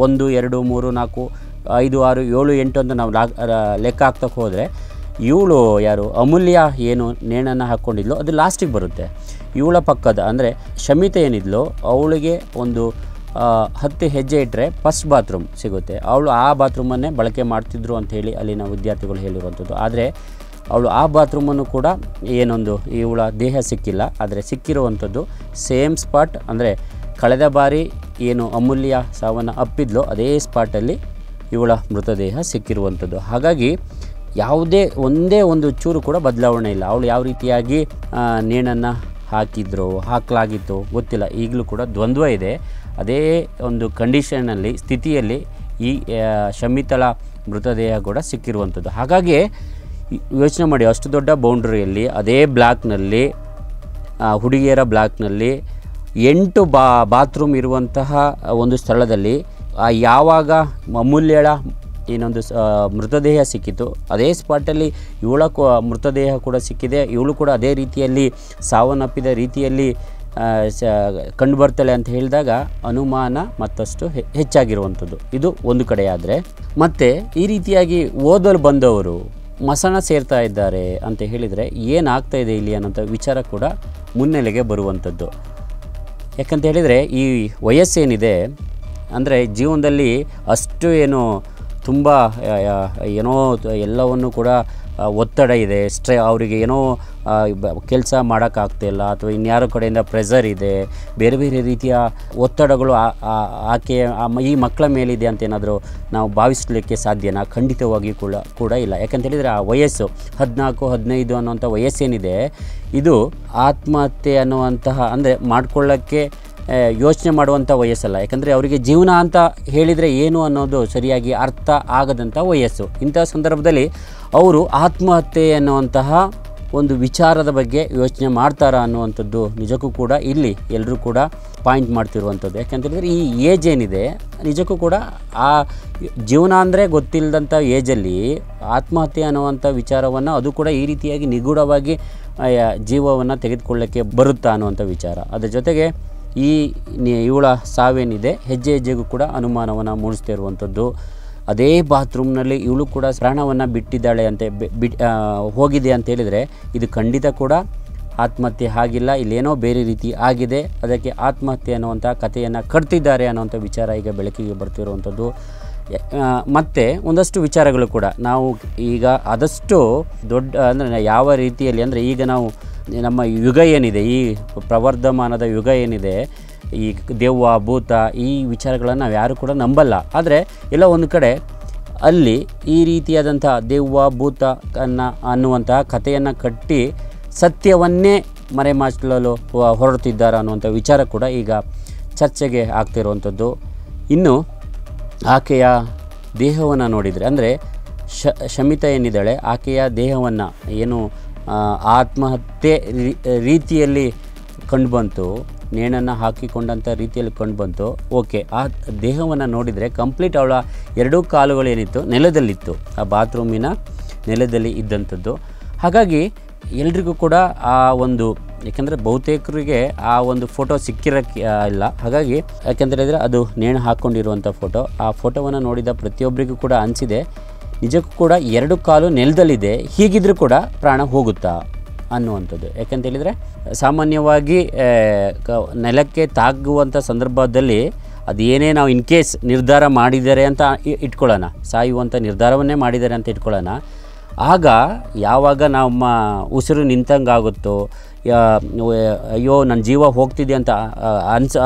1 2 3 4 5 6 7 8 ಅಂತ ನಾವು ಲೆಕ್ಕ ಹಾಕ್ತಾ ಹೋದರೆ ಇವಳು ಯಾರು ಅಮೂಲ್ಯ ಏನು ನೇಣನ್ನು ಹಾಕ್ಕೊಂಡಿದ್ಲು ಅದು ಲಾಸ್ಟಿಗೆ ಬರುತ್ತೆ. ಇವಳ ಪಕ್ಕದ ಅಂದರೆ ಶಮಿತಾ ಏನಿದ್ಲು ಅವಳಿಗೆ ಒಂದು 10 ಹೆಜ್ಜೆ ಇಟ್ಟರೆ ಫಸ್ಟ್ ಬಾತ್ರೂಮ್ ಸಿಗುತ್ತೆ. ಅವಳು ಆ ಬಾತ್ರೂಮನ್ನೇ ಬಳಕೆ ಮಾಡ್ತಿದ್ರು ಅಂಥೇಳಿ ಅಲ್ಲಿನ ವಿದ್ಯಾರ್ಥಿಗಳು ಹೇಳಿರುವಂಥದ್ದು. ಆದರೆ ಅವಳು ಆ ಬಾತ್ರೂಮನ್ನು ಕೂಡ ಏನೊಂದು ಇವಳ ದೇಹ ಸಿಕ್ಕಿಲ್ಲ, ಆದರೆ ಸಿಕ್ಕಿರುವಂಥದ್ದು ಸೇಮ್ ಸ್ಪಾಟ್. ಅಂದರೆ ಕಳೆದ ಬಾರಿ ಏನು ಅಮೂಲ್ಯ ಸಾವನ್ನು ಅಪ್ಪಿದ್ಲೋ ಅದೇ ಸ್ಪಾಟಲ್ಲಿ ಇವಳ ಮೃತದೇಹ ಸಿಕ್ಕಿರುವಂಥದ್ದು. ಹಾಗಾಗಿ ಯಾವುದೇ ಒಂದೇ ಒಂದು ಚೂರು ಕೂಡ ಬದಲಾವಣೆ ಇಲ್ಲ. ಅವಳು ಯಾವ ರೀತಿಯಾಗಿ ನೇಣನ್ನು ಹಾಕಲಾಗಿತ್ತು ಗೊತ್ತಿಲ್ಲ. ಈಗಲೂ ಕೂಡ ದ್ವಂದ್ವ ಇದೆ. ಅದೇ ಒಂದು ಕಂಡೀಷನಲ್ಲಿ ಸ್ಥಿತಿಯಲ್ಲಿ ಈ ಶಮಿತಳ ಮೃತದೇಹ ಕೂಡ ಸಿಕ್ಕಿರುವಂಥದ್ದು. ಹಾಗಾಗಿ ಯೋಚನೆ ಮಾಡಿ, ಅಷ್ಟು ದೊಡ್ಡ ಬೌಂಡ್ರಿಯಲ್ಲಿ ಅದೇ ಬ್ಲಾಕ್ನಲ್ಲಿ ಹುಡುಗಿಯರ ಬ್ಲಾಕ್ನಲ್ಲಿ 8 ಬಾತ್ರೂಮ್ ಇರುವಂತಹ ಒಂದು ಸ್ಥಳದಲ್ಲಿ ಯಾವಾಗ ಅಮೂಲ್ಯಳ ಇನ್ನೊಂದು ಮೃತದೇಹ ಸಿಕ್ಕಿತು ಅದೇ ಸ್ಪಾಟಲ್ಲಿ ಇವಳ ಮೃತದೇಹ ಕೂಡ ಸಿಕ್ಕಿದೆ. ಇವಳು ಕೂಡ ಅದೇ ರೀತಿಯಲ್ಲಿ ಸಾವನ್ನಪ್ಪಿದ ರೀತಿಯಲ್ಲಿ ಕಂಡುಬರ್ತಾಳೆ ಅಂತ ಹೇಳಿದಾಗ ಅನುಮಾನ ಮತ್ತಷ್ಟು ಹೆಚ್ಚಾಗಿರುವಂಥದ್ದು. ಇದು ಒಂದು ಕಡೆ. ಆದರೆ ಮತ್ತು ಈ ರೀತಿಯಾಗಿ ಓದಲು ಬಂದವರು ಮಸಣ ಸೇರ್ತಾ ಇದ್ದಾರೆ ಅಂತ ಹೇಳಿದರೆ ಏನಾಗ್ತಾ ಇದೆ ಇಲ್ಲಿ ಅನ್ನೋಂಥ ವಿಚಾರ ಕೂಡ ಮುನ್ನೆಲೆಗೆ ಬರುವಂಥದ್ದು. ಯಾಕಂತ ಹೇಳಿದರೆ ಈ ವಯಸ್ಸೇನಿದೆ ಅಂದರೆ ಜೀವನದಲ್ಲಿ ಅಷ್ಟು ಏನು ತುಂಬ ಏನೋ ಎಲ್ಲವನ್ನು ಕೂಡ ಒತ್ತಡ ಇದೆ, ಅವರಿಗೆ ಏನೋ ಕೆಲಸ ಮಾಡೋಕ್ಕಾಗ್ತಿಲ್ಲ ಅಥವಾ ಇನ್ಯಾರೋ ಕಡೆಯಿಂದ ಪ್ರೆಷರ್ ಇದೆ, ಬೇರೆ ಬೇರೆ ರೀತಿಯ ಒತ್ತಡಗಳು ಆಕೆ ಈ ಮಕ್ಕಳ ಮೇಲಿದೆ ಅಂತ ಏನಾದರೂ ನಾವು ಭಾವಿಸಲಿಕ್ಕೆ ಸಾಧ್ಯನಾ? ಖಂಡಿತವಾಗಿ ಕೂಡ ಇಲ್ಲ. ಯಾಕಂತೇಳಿದರೆ ಆ ವಯಸ್ಸು 14 15 ಅನ್ನುವಂಥ ವಯಸ್ಸೇನಿದೆ ಇದು ಆತ್ಮಹತ್ಯೆ ಅನ್ನುವಂತಹ ಅಂದರೆ ಮಾಡ್ಕೊಳ್ಳೋಕ್ಕೆ ಯೋಚನೆ ಮಾಡುವಂಥ ವಯಸ್ಸಲ್ಲ. ಯಾಕಂದರೆ ಅವರಿಗೆ ಜೀವನ ಅಂತ ಹೇಳಿದರೆ ಏನು ಅನ್ನೋದು ಸರಿಯಾಗಿ ಅರ್ಥ ಆಗದಂಥ ವಯಸ್ಸು. ಇಂಥ ಸಂದರ್ಭದಲ್ಲಿ ಅವರು ಆತ್ಮಹತ್ಯೆ ಅನ್ನುವಂತಹ ಒಂದು ವಿಚಾರದ ಬಗ್ಗೆ ಯೋಚನೆ ಮಾಡ್ತಾರಾ ಅನ್ನುವಂಥದ್ದು ನಿಜಕ್ಕೂ ಕೂಡ ಇಲ್ಲಿ ಎಲ್ಲರೂ ಕೂಡ ಪಾಯಿಂಟ್ ಮಾಡ್ತಿರುವಂಥದ್ದು. ಯಾಕಂತೇಳಿದರೆ ಈ ಏಜ್ ಏನಿದೆ ನಿಜಕ್ಕೂ ಕೂಡ ಆ ಜೀವನ ಅಂದರೆ ಗೊತ್ತಿಲ್ಲದಂಥ ಏಜಲ್ಲಿ ಆತ್ಮಹತ್ಯೆ ಅನ್ನುವಂಥ ವಿಚಾರವನ್ನು ಅದು ಕೂಡ ಈ ರೀತಿಯಾಗಿ ನಿಗೂಢವಾಗಿ ಜೀವವನ್ನು ತೆಗೆದುಕೊಳ್ಳೋಕ್ಕೆ ಬರುತ್ತಾ ಅನ್ನುವಂಥ ವಿಚಾರ. ಅದರ ಜೊತೆಗೆ ಇವಳ ಸಾವೇನಿದೆ ಹೆಜ್ಜೆ ಹೆಜ್ಜೆಗೂ ಕೂಡ ಅನುಮಾನವನ್ನು ಮೂಡಿಸ್ತಾ ಇರುವಂಥದ್ದು. ಅದೇ ಬಾತ್ರೂಮ್ನಲ್ಲಿ ಇವಳು ಕೂಡ ಪ್ರಾಣವನ್ನು ಬಿಟ್ಟಿದ್ದಾಳೆ ಅಂತ ಹೋಗಿದೆ ಅಂತ ಹೇಳಿದರೆ ಇದು ಖಂಡಿತ ಕೂಡ ಆತ್ಮಹತ್ಯೆ ಆಗಿಲ್ಲ, ಇಲ್ಲೇನೋ ಬೇರೆ ರೀತಿ ಆಗಿದೆ, ಅದಕ್ಕೆ ಆತ್ಮಹತ್ಯೆ ಅನ್ನುವಂಥ ಕಥೆಯನ್ನು ಕಟ್ತಿದ್ದಾರೆ ಅನ್ನೋವಂಥ ವಿಚಾರ ಈಗ ಬೆಳಕಿಗೆ ಬರ್ತಿರುವಂಥದ್ದು. ಮತ್ತು ಒಂದಷ್ಟು ವಿಚಾರಗಳು ಕೂಡ ನಾವು ಈಗ ಆದಷ್ಟು ದೊಡ್ಡ ಅಂದರೆ ಯಾವ ರೀತಿಯಲ್ಲಿ ಅಂದರೆ ಈಗ ನಾವು ನಮ್ಮ ಯುಗ ಏನಿದೆ, ಈ ಪ್ರವರ್ಧಮಾನದ ಯುಗ ಏನಿದೆ, ಈ ದೆವ್ವ ಭೂತ ಈ ವಿಚಾರಗಳನ್ನು ನಾವು ಯಾರು ಕೂಡ ನಂಬಲ್ಲ. ಆದರೆ ಎಲ್ಲ ಒಂದು ಕಡೆ ಅಲ್ಲಿ ಈ ರೀತಿಯಾದಂಥ ದೆವ್ವ ಭೂತ ಅನ್ನುವಂತಹ ಕಥೆಯನ್ನು ಕಟ್ಟಿ ಸತ್ಯವನ್ನೇ ಮರೆಮಾಚಲು ಹೊರಡ್ತಿದ್ದಾರೆ ಅನ್ನುವಂಥ ವಿಚಾರ ಕೂಡ ಈಗ ಚರ್ಚೆಗೆ ಆಗ್ತಿರುವಂಥದ್ದು. ಇನ್ನು ಆಕೆಯ ದೇಹವನ್ನು ನೋಡಿದರೆ ಅಂದರೆ ಶಮಿತಾ ಏನಿದ್ದಾಳೆ ಆಕೆಯ ದೇಹವನ್ನು ಏನು ಆತ್ಮಹತ್ಯೆ ರೀತಿಯಲ್ಲಿ ಕಂಡುಬಂತು, ನೇಣನ್ನು ಹಾಕಿಕೊಂಡಂಥ ರೀತಿಯಲ್ಲಿ ಕಂಡುಬಂತು. ಓಕೆ, ಆ ದೇಹವನ್ನು ನೋಡಿದರೆ ಕಂಪ್ಲೀಟ್ ಅವಳ 2 ಕಾಲುಗಳೇನಿತ್ತು ನೆಲದಲ್ಲಿತ್ತು, ಆ ಬಾತ್ರೂಮಿನ ನೆಲದಲ್ಲಿ ಇದ್ದಂಥದ್ದು. ಹಾಗಾಗಿ ಎಲ್ರಿಗೂ ಕೂಡ ಆ ಒಂದು ಯಾಕೆಂದರೆ ಬಹುತೇಕರಿಗೆ ಆ ಒಂದು ಫೋಟೋ ಸಿಕ್ಕಿರೋಕ್ಕೆ ಇಲ್ಲ. ಹಾಗಾಗಿ ಯಾಕೆಂತೇಳಿದರೆ ಅದು ನೇಣು ಹಾಕ್ಕೊಂಡಿರುವಂಥ ಫೋಟೋ. ಆ ಫೋಟೋವನ್ನು ನೋಡಿದ ಪ್ರತಿಯೊಬ್ಬರಿಗೂ ಕೂಡ ಅನಿಸಿದೆ ನಿಜಕ್ಕೂ ಕೂಡ 2 ಕಾಲು ನೆಲದಲ್ಲಿದೆ, ಹೀಗಿದ್ರೂ ಕೂಡ ಪ್ರಾಣ ಹೋಗುತ್ತಾ ಅನ್ನುವಂಥದ್ದು. ಯಾಕಂತೇಳಿದರೆ ಸಾಮಾನ್ಯವಾಗಿ ನೆಲಕ್ಕೆ ತಾಗುವಂಥ ಸಂದರ್ಭದಲ್ಲಿ ಅದೇನೇ ನಾವು ಇನ್ ಕೇಸ್ ನಿರ್ಧಾರ ಮಾಡಿದ್ದಾರೆ ಅಂತ ಇಟ್ಕೊಳ್ಳೋಣ, ಸಾಯುವಂಥ ನಿರ್ಧಾರವನ್ನೇ ಮಾಡಿದ್ದಾರೆ ಅಂತ ಇಟ್ಕೊಳ್ಳೋಣ, ಆಗ ಯಾವಾಗ ನಮ್ಮ ಉಸಿರು ನಿಂತಂಗಾಗುತ್ತೋ, ಅಯ್ಯೋ ನನ್ನ ಜೀವ ಹೋಗ್ತಿದೆ ಅಂತ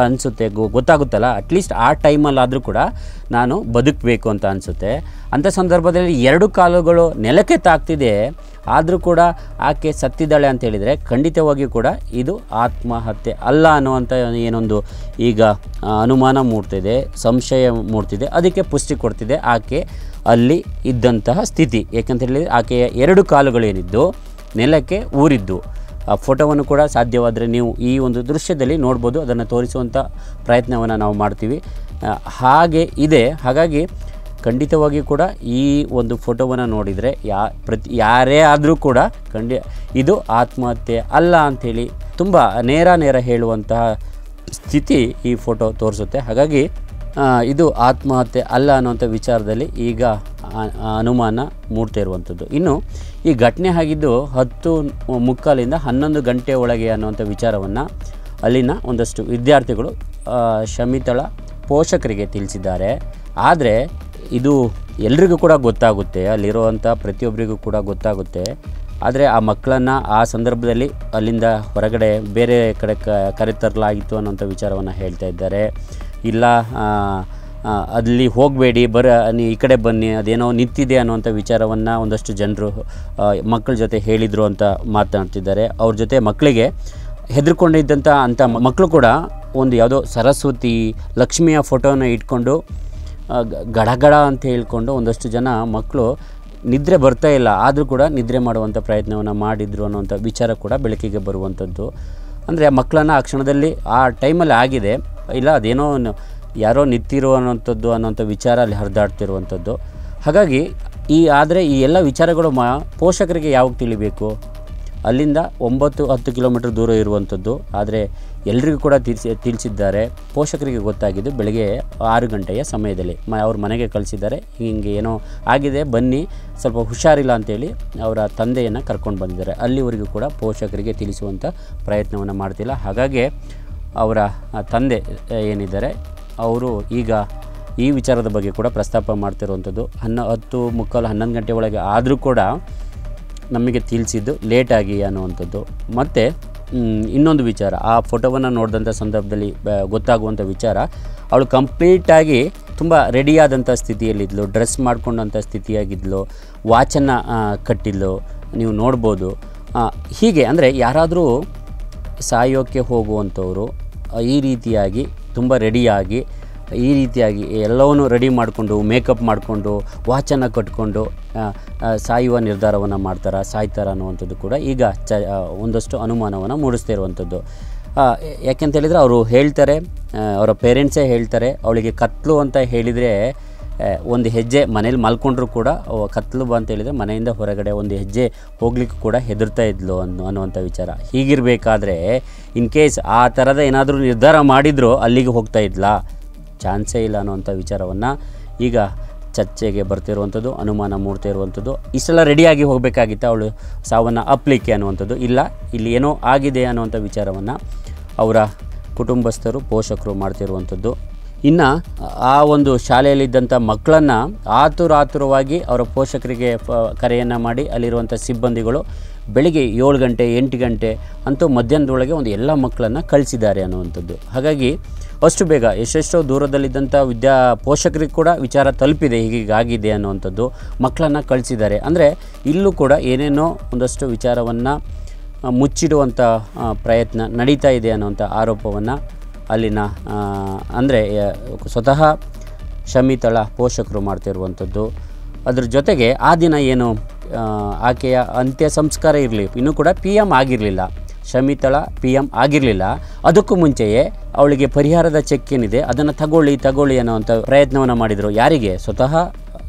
ಅನಿಸುತ್ತೆ, ಗೊತ್ತಾಗುತ್ತಲ್ಲ, ಅಟ್ಲೀಸ್ಟ್ ಆ ಟೈಮಲ್ಲಾದರೂ ಕೂಡ ನಾನು ಬದುಕಬೇಕು ಅಂತ ಅನಿಸುತ್ತೆ. ಅಂಥ ಸಂದರ್ಭದಲ್ಲಿ 2 ಕಾಲುಗಳು ನೆಲಕ್ಕೆ ತಾಗ್ತಿದೆ, ಆದರೂ ಕೂಡ ಆಕೆ ಸತ್ತಿದ್ದಾಳೆ ಅಂತ ಹೇಳಿದರೆ ಖಂಡಿತವಾಗಿಯೂ ಕೂಡ ಇದು ಆತ್ಮಹತ್ಯೆ ಅಲ್ಲ ಅನ್ನುವಂಥ ಏನೊಂದು ಈಗ ಅನುಮಾನ ಮೂಡ್ತಿದೆ, ಸಂಶಯ ಮೂಡ್ತಿದೆ, ಅದಕ್ಕೆ ಪುಷ್ಟಿ ಕೊಡ್ತಿದೆ ಆಕೆ ಅಲ್ಲಿ ಇದ್ದಂತಹ ಸ್ಥಿತಿ. ಏಕೆಂತ ಹೇಳಿದರೆ ಆಕೆಯ 2 ಕಾಲುಗಳೇನಿದ್ದು ನೆಲಕ್ಕೆ ಊರಿದ್ದು. ಆ ಫೋಟೋವನ್ನು ಕೂಡ ಸಾಧ್ಯವಾದರೆ ನೀವು ಈ ಒಂದು ದೃಶ್ಯದಲ್ಲಿ ನೋಡ್ಬೋದು, ಅದನ್ನು ತೋರಿಸುವಂಥ ಪ್ರಯತ್ನವನ್ನು ನಾವು ಮಾಡ್ತೀವಿ. ಹಾಗೆ ಇದೆ. ಹಾಗಾಗಿ ಖಂಡಿತವಾಗಿಯೂ ಕೂಡ ಈ ಒಂದು ಫೋಟೋವನ್ನು ನೋಡಿದರೆ ಯಾರೇ ಆದರೂ ಕೂಡ ಇದು ಆತ್ಮಹತ್ಯೆ ಅಲ್ಲ ಅಂಥೇಳಿ ತುಂಬ ನೇರ ಹೇಳುವಂತಹ ಸ್ಥಿತಿ ಈ ಫೋಟೋ ತೋರಿಸುತ್ತೆ. ಹಾಗಾಗಿ ಇದು ಆತ್ಮಹತ್ಯೆ ಅಲ್ಲ ಅನ್ನುವಂಥ ವಿಚಾರದಲ್ಲಿ ಈಗ ಅನುಮಾನ ಮೂಡ್ತಾ ಇರುವಂಥದ್ದು. ಇನ್ನು ಈ ಘಟನೆ ಆಗಿದ್ದು 10:45 11 ಗಂಟೆ ಒಳಗೆ ಅನ್ನುವಂಥ ವಿಚಾರವನ್ನು ಅಲ್ಲಿನ ಒಂದಷ್ಟು ವಿದ್ಯಾರ್ಥಿಗಳು ಶಮಿತಳ ಪೋಷಕರಿಗೆ ತಿಳಿಸಿದ್ದಾರೆ. ಆದರೆ ಇದು ಎಲ್ರಿಗೂ ಕೂಡ ಗೊತ್ತಾಗುತ್ತೆ, ಅಲ್ಲಿರುವಂಥ ಪ್ರತಿಯೊಬ್ಬರಿಗೂ ಕೂಡ ಗೊತ್ತಾಗುತ್ತೆ. ಆದರೆ ಆ ಮಕ್ಕಳನ್ನು ಆ ಸಂದರ್ಭದಲ್ಲಿ ಅಲ್ಲಿಂದ ಹೊರಗಡೆ ಬೇರೆ ಕಡೆ ಕರೆತರಲಾಗಿತ್ತು ಅನ್ನೋಂಥ ವಿಚಾರವನ್ನು ಹೇಳ್ತಾ ಇದ್ದಾರೆ. ಇಲ್ಲ ಅಲ್ಲಿ ಹೋಗಬೇಡಿ, ನೀವು ಈ ಕಡೆ ಬನ್ನಿ, ಅದೇನೋ ನಿಂತಿದೆ ಅನ್ನುವಂಥ ವಿಚಾರವನ್ನು ಒಂದಷ್ಟು ಜನರು ಮಕ್ಕಳ ಜೊತೆ ಹೇಳಿದರು ಅಂತ ಮಾತನಾಡ್ತಿದ್ದಾರೆ. ಅವ್ರ ಜೊತೆ ಮಕ್ಕಳಿಗೆ ಹೆದರ್ಕೊಂಡಿದ್ದಂಥ ಮಕ್ಕಳು ಕೂಡ ಒಂದು ಯಾವುದೋ ಸರಸ್ವತಿ ಲಕ್ಷ್ಮಿಯ ಫೋಟೋನ ಇಟ್ಕೊಂಡು ಗಡಗಡ ಅಂತ ಹೇಳ್ಕೊಂಡು ಒಂದಷ್ಟು ಜನ ಮಕ್ಕಳು ನಿದ್ರೆ ಬರ್ತಾ ಇಲ್ಲ, ಆದರೂ ಕೂಡ ನಿದ್ರೆ ಮಾಡುವಂಥ ಪ್ರಯತ್ನವನ್ನು ಮಾಡಿದರು ಅನ್ನೋಂಥ ವಿಚಾರ ಕೂಡ ಬೆಳಕಿಗೆ ಬರುವಂಥದ್ದು. ಅಂದರೆ ಮಕ್ಕಳನ್ನು ಆ ಕ್ಷಣದಲ್ಲಿ ಆ ಟೈಮಲ್ಲಿ ಆಗಿದೆ, ಇಲ್ಲ ಅದೇನೋ ಯಾರೋ ನಿಂತಿರೋ ಅನ್ನೋಂಥ ವಿಚಾರ ಅಲ್ಲಿ ಹರಿದಾಡ್ತಿರುವಂಥದ್ದು. ಹಾಗಾಗಿ ಆದರೆ ಈ ಎಲ್ಲ ವಿಚಾರಗಳು ಪೋಷಕರಿಗೆ ಯಾವಾಗ ತಿಳಿಬೇಕು? ಅಲ್ಲಿಂದ 9-10 ಕಿಲೋಮೀಟರ್ ದೂರ ಇರುವಂಥದ್ದು. ಆದರೆ ಎಲ್ರಿಗೂ ಕೂಡ ತಿಳಿಸಿದ್ದಾರೆ. ಪೋಷಕರಿಗೆ ಗೊತ್ತಾಗಿದ್ದು ಬೆಳಗ್ಗೆ 6 ಗಂಟೆಯ ಸಮಯದಲ್ಲಿ ಅವ್ರ ಮನೆಗೆ ಕಳಿಸಿದ್ದಾರೆ. ಹಿಂಗೆ ಏನೋ ಆಗಿದೆ, ಬನ್ನಿ, ಸ್ವಲ್ಪ ಹುಷಾರಿಲ್ಲ ಅಂತೇಳಿ ಅವರ ತಂದೆಯನ್ನು ಕರ್ಕೊಂಡು ಬಂದಿದ್ದಾರೆ. ಅಲ್ಲಿವರೆಗೂ ಕೂಡ ಪೋಷಕರಿಗೆ ತಿಳಿಸುವಂಥ ಪ್ರಯತ್ನವನ್ನು ಮಾಡ್ತಿಲ್ಲ. ಹಾಗಾಗಿ ಅವರ ತಂದೆ ಏನಿದ್ದಾರೆ ಅವರು ಈಗ ಈ ವಿಚಾರದ ಬಗ್ಗೆ ಕೂಡ ಪ್ರಸ್ತಾಪ ಮಾಡ್ತಿರುವಂಥದ್ದು. 10:45 ಗಂಟೆ ಒಳಗೆ ಆದರೂ ಕೂಡ ನಮಗೆ ತಿಳಿಸಿದ್ದು ಲೇಟಾಗಿ ಅನ್ನುವಂಥದ್ದು. ಮತ್ತು ಇನ್ನೊಂದು ವಿಚಾರ, ಆ ಫೋಟೋವನ್ನು ನೋಡಿದಂಥ ಸಂದರ್ಭದಲ್ಲಿ ಗೊತ್ತಾಗುವಂಥ ವಿಚಾರ, ಅವಳು ಕಂಪ್ಲೀಟಾಗಿ ತುಂಬ ರೆಡಿಯಾದಂಥ ಸ್ಥಿತಿಯಲ್ಲಿದ್ಲು, ಡ್ರೆಸ್ ಮಾಡ್ಕೊಂಡಂಥ ಸ್ಥಿತಿಯಾಗಿದ್ಲು, ವಾಚನ್ನು ಕಟ್ಟಿದ್ಲು, ನೀವು ನೋಡ್ಬೋದು. ಹೀಗೆ ಅಂದರೆ ಯಾರಾದರೂ ಸಾಯೋಕ್ಕೆ ಹೋಗುವಂಥವರು ಈ ರೀತಿಯಾಗಿ ತುಂಬ ರೆಡಿಯಾಗಿ ಈ ರೀತಿಯಾಗಿ ಎಲ್ಲವನ್ನೂ ರೆಡಿ ಮಾಡಿಕೊಂಡು ಮೇಕಪ್ ಮಾಡಿಕೊಂಡು ವಾಚನ್ನು ಕಟ್ಕೊಂಡು ಸಾಯುವ ನಿರ್ಧಾರವನ್ನು ಸಾಯ್ತಾರ ಅನ್ನುವಂಥದ್ದು ಕೂಡ ಈಗ ಒಂದಷ್ಟು ಅನುಮಾನವನ್ನು ಮೂಡಿಸ್ತಾ ಇರುವಂಥದ್ದು. ಯಾಕೆಂತ ಹೇಳಿದರೆ ಅವರು ಹೇಳ್ತಾರೆ, ಅವರ ಪೇರೆಂಟ್ಸೇ ಹೇಳ್ತಾರೆ, ಅವಳಿಗೆ ಕತ್ಲು ಅಂತ ಹೇಳಿದರೆ ಒಂದು ಹೆಜ್ಜೆ ಮನೇಲಿ ಮಲ್ಕೊಂಡ್ರೂ ಕೂಡ ಕತ್ಲು ಅಂತ ಹೇಳಿದರೆ ಮನೆಯಿಂದ ಹೊರಗಡೆ ಒಂದು ಹೆಜ್ಜೆ ಹೋಗ್ಲಿಕ್ಕೆ ಕೂಡ ಹೆದರ್ತಾ ಇದ್ಲು ಅನ್ನುವಂಥ ವಿಚಾರ. ಹೀಗಿರಬೇಕಾದ್ರೆ ಇನ್ ಕೇಸ್ ಆ ಥರದ ಏನಾದರೂ ನಿರ್ಧಾರ ಮಾಡಿದರೂ ಅಲ್ಲಿಗೆ ಹೋಗ್ತಾ ಇದ್ಲಾ? ಚಾನ್ಸೇ ಇಲ್ಲ ಅನ್ನುವಂಥ ವಿಚಾರವನ್ನು ಈಗ ಚರ್ಚೆಗೆ ಬರ್ತಿರುವಂಥದ್ದು, ಅನುಮಾನ ಮೂಡ್ತಾ ಇರುವಂಥದ್ದು. ಇಷ್ಟೆಲ್ಲ ರೆಡಿಯಾಗಿ ಹೋಗಬೇಕಾಗಿತ್ತು ಅವಳು ಸಾವನ್ನು ಅಪ್ಪಲಿಕ್ಕೆ ಅನ್ನುವಂಥದ್ದು. ಇಲ್ಲ, ಇಲ್ಲಿ ಏನೋ ಆಗಿದೆ ಅನ್ನುವಂಥ ವಿಚಾರವನ್ನು ಅವರ ಕುಟುಂಬಸ್ಥರು ಪೋಷಕರು ಮಾಡ್ತಿರುವಂಥದ್ದು. ಇನ್ನು ಆ ಒಂದು ಶಾಲೆಯಲ್ಲಿದ್ದಂಥ ಮಕ್ಕಳನ್ನು ಆತುರವಾಗಿ ಅವರ ಪೋಷಕರಿಗೆ ಕರೆಯನ್ನು ಮಾಡಿ ಅಲ್ಲಿರುವಂಥ ಸಿಬ್ಬಂದಿಗಳು ಬೆಳಿಗ್ಗೆ 7 ಗಂಟೆ 8 ಗಂಟೆ ಅಂತೂ ಮಧ್ಯಾಹ್ನದೊಳಗೆ ಒಂದು ಎಲ್ಲ ಮಕ್ಕಳನ್ನು ಕಳಿಸಿದ್ದಾರೆ ಅನ್ನುವಂಥದ್ದು. ಹಾಗಾಗಿ ಅಷ್ಟು ಬೇಗ ಎಷ್ಟೆಷ್ಟೋ ದೂರದಲ್ಲಿದ್ದಂಥ ಪೋಷಕರಿಗೆ ಕೂಡ ವಿಚಾರ ತಲುಪಿದೆ, ಹೀಗಾಗಿದೆ ಅನ್ನುವಂಥದ್ದು, ಮಕ್ಕಳನ್ನು ಕಳಿಸಿದ್ದಾರೆ. ಅಂದರೆ ಇಲ್ಲೂ ಕೂಡ ಏನೇನೋ ಒಂದಷ್ಟು ವಿಚಾರವನ್ನು ಮುಚ್ಚಿಡುವಂಥ ಪ್ರಯತ್ನ ನಡೀತಾ ಇದೆ ಅನ್ನುವಂಥ ಆರೋಪವನ್ನು ಅಲ್ಲಿನ ಅಂದರೆ ಸ್ವತಃ ಶಮಿತಳ ಪೋಷಕರು ಮಾಡ್ತಿರುವಂಥದ್ದು. ಅದ್ರ ಜೊತೆಗೆ ಆ ದಿನ ಏನು ಆಕೆಯ ಅಂತ್ಯ ಸಂಸ್ಕಾರ ಇರಲಿ, ಇನ್ನೂ ಕೂಡ PM ಆಗಿರಲಿಲ್ಲ, ಶಮಿತಳ PM ಆಗಿರಲಿಲ್ಲ. ಅದಕ್ಕೂ ಮುಂಚೆಯೇ ಅವಳಿಗೆ ಪರಿಹಾರದ ಚೆಕ್ ಏನಿದೆ ಅದನ್ನು ತಗೊಳ್ಳಿ ಅನ್ನೋವಂಥ ಪ್ರಯತ್ನವನ್ನು ಮಾಡಿದರು. ಯಾರಿಗೆ? ಸ್ವತಃ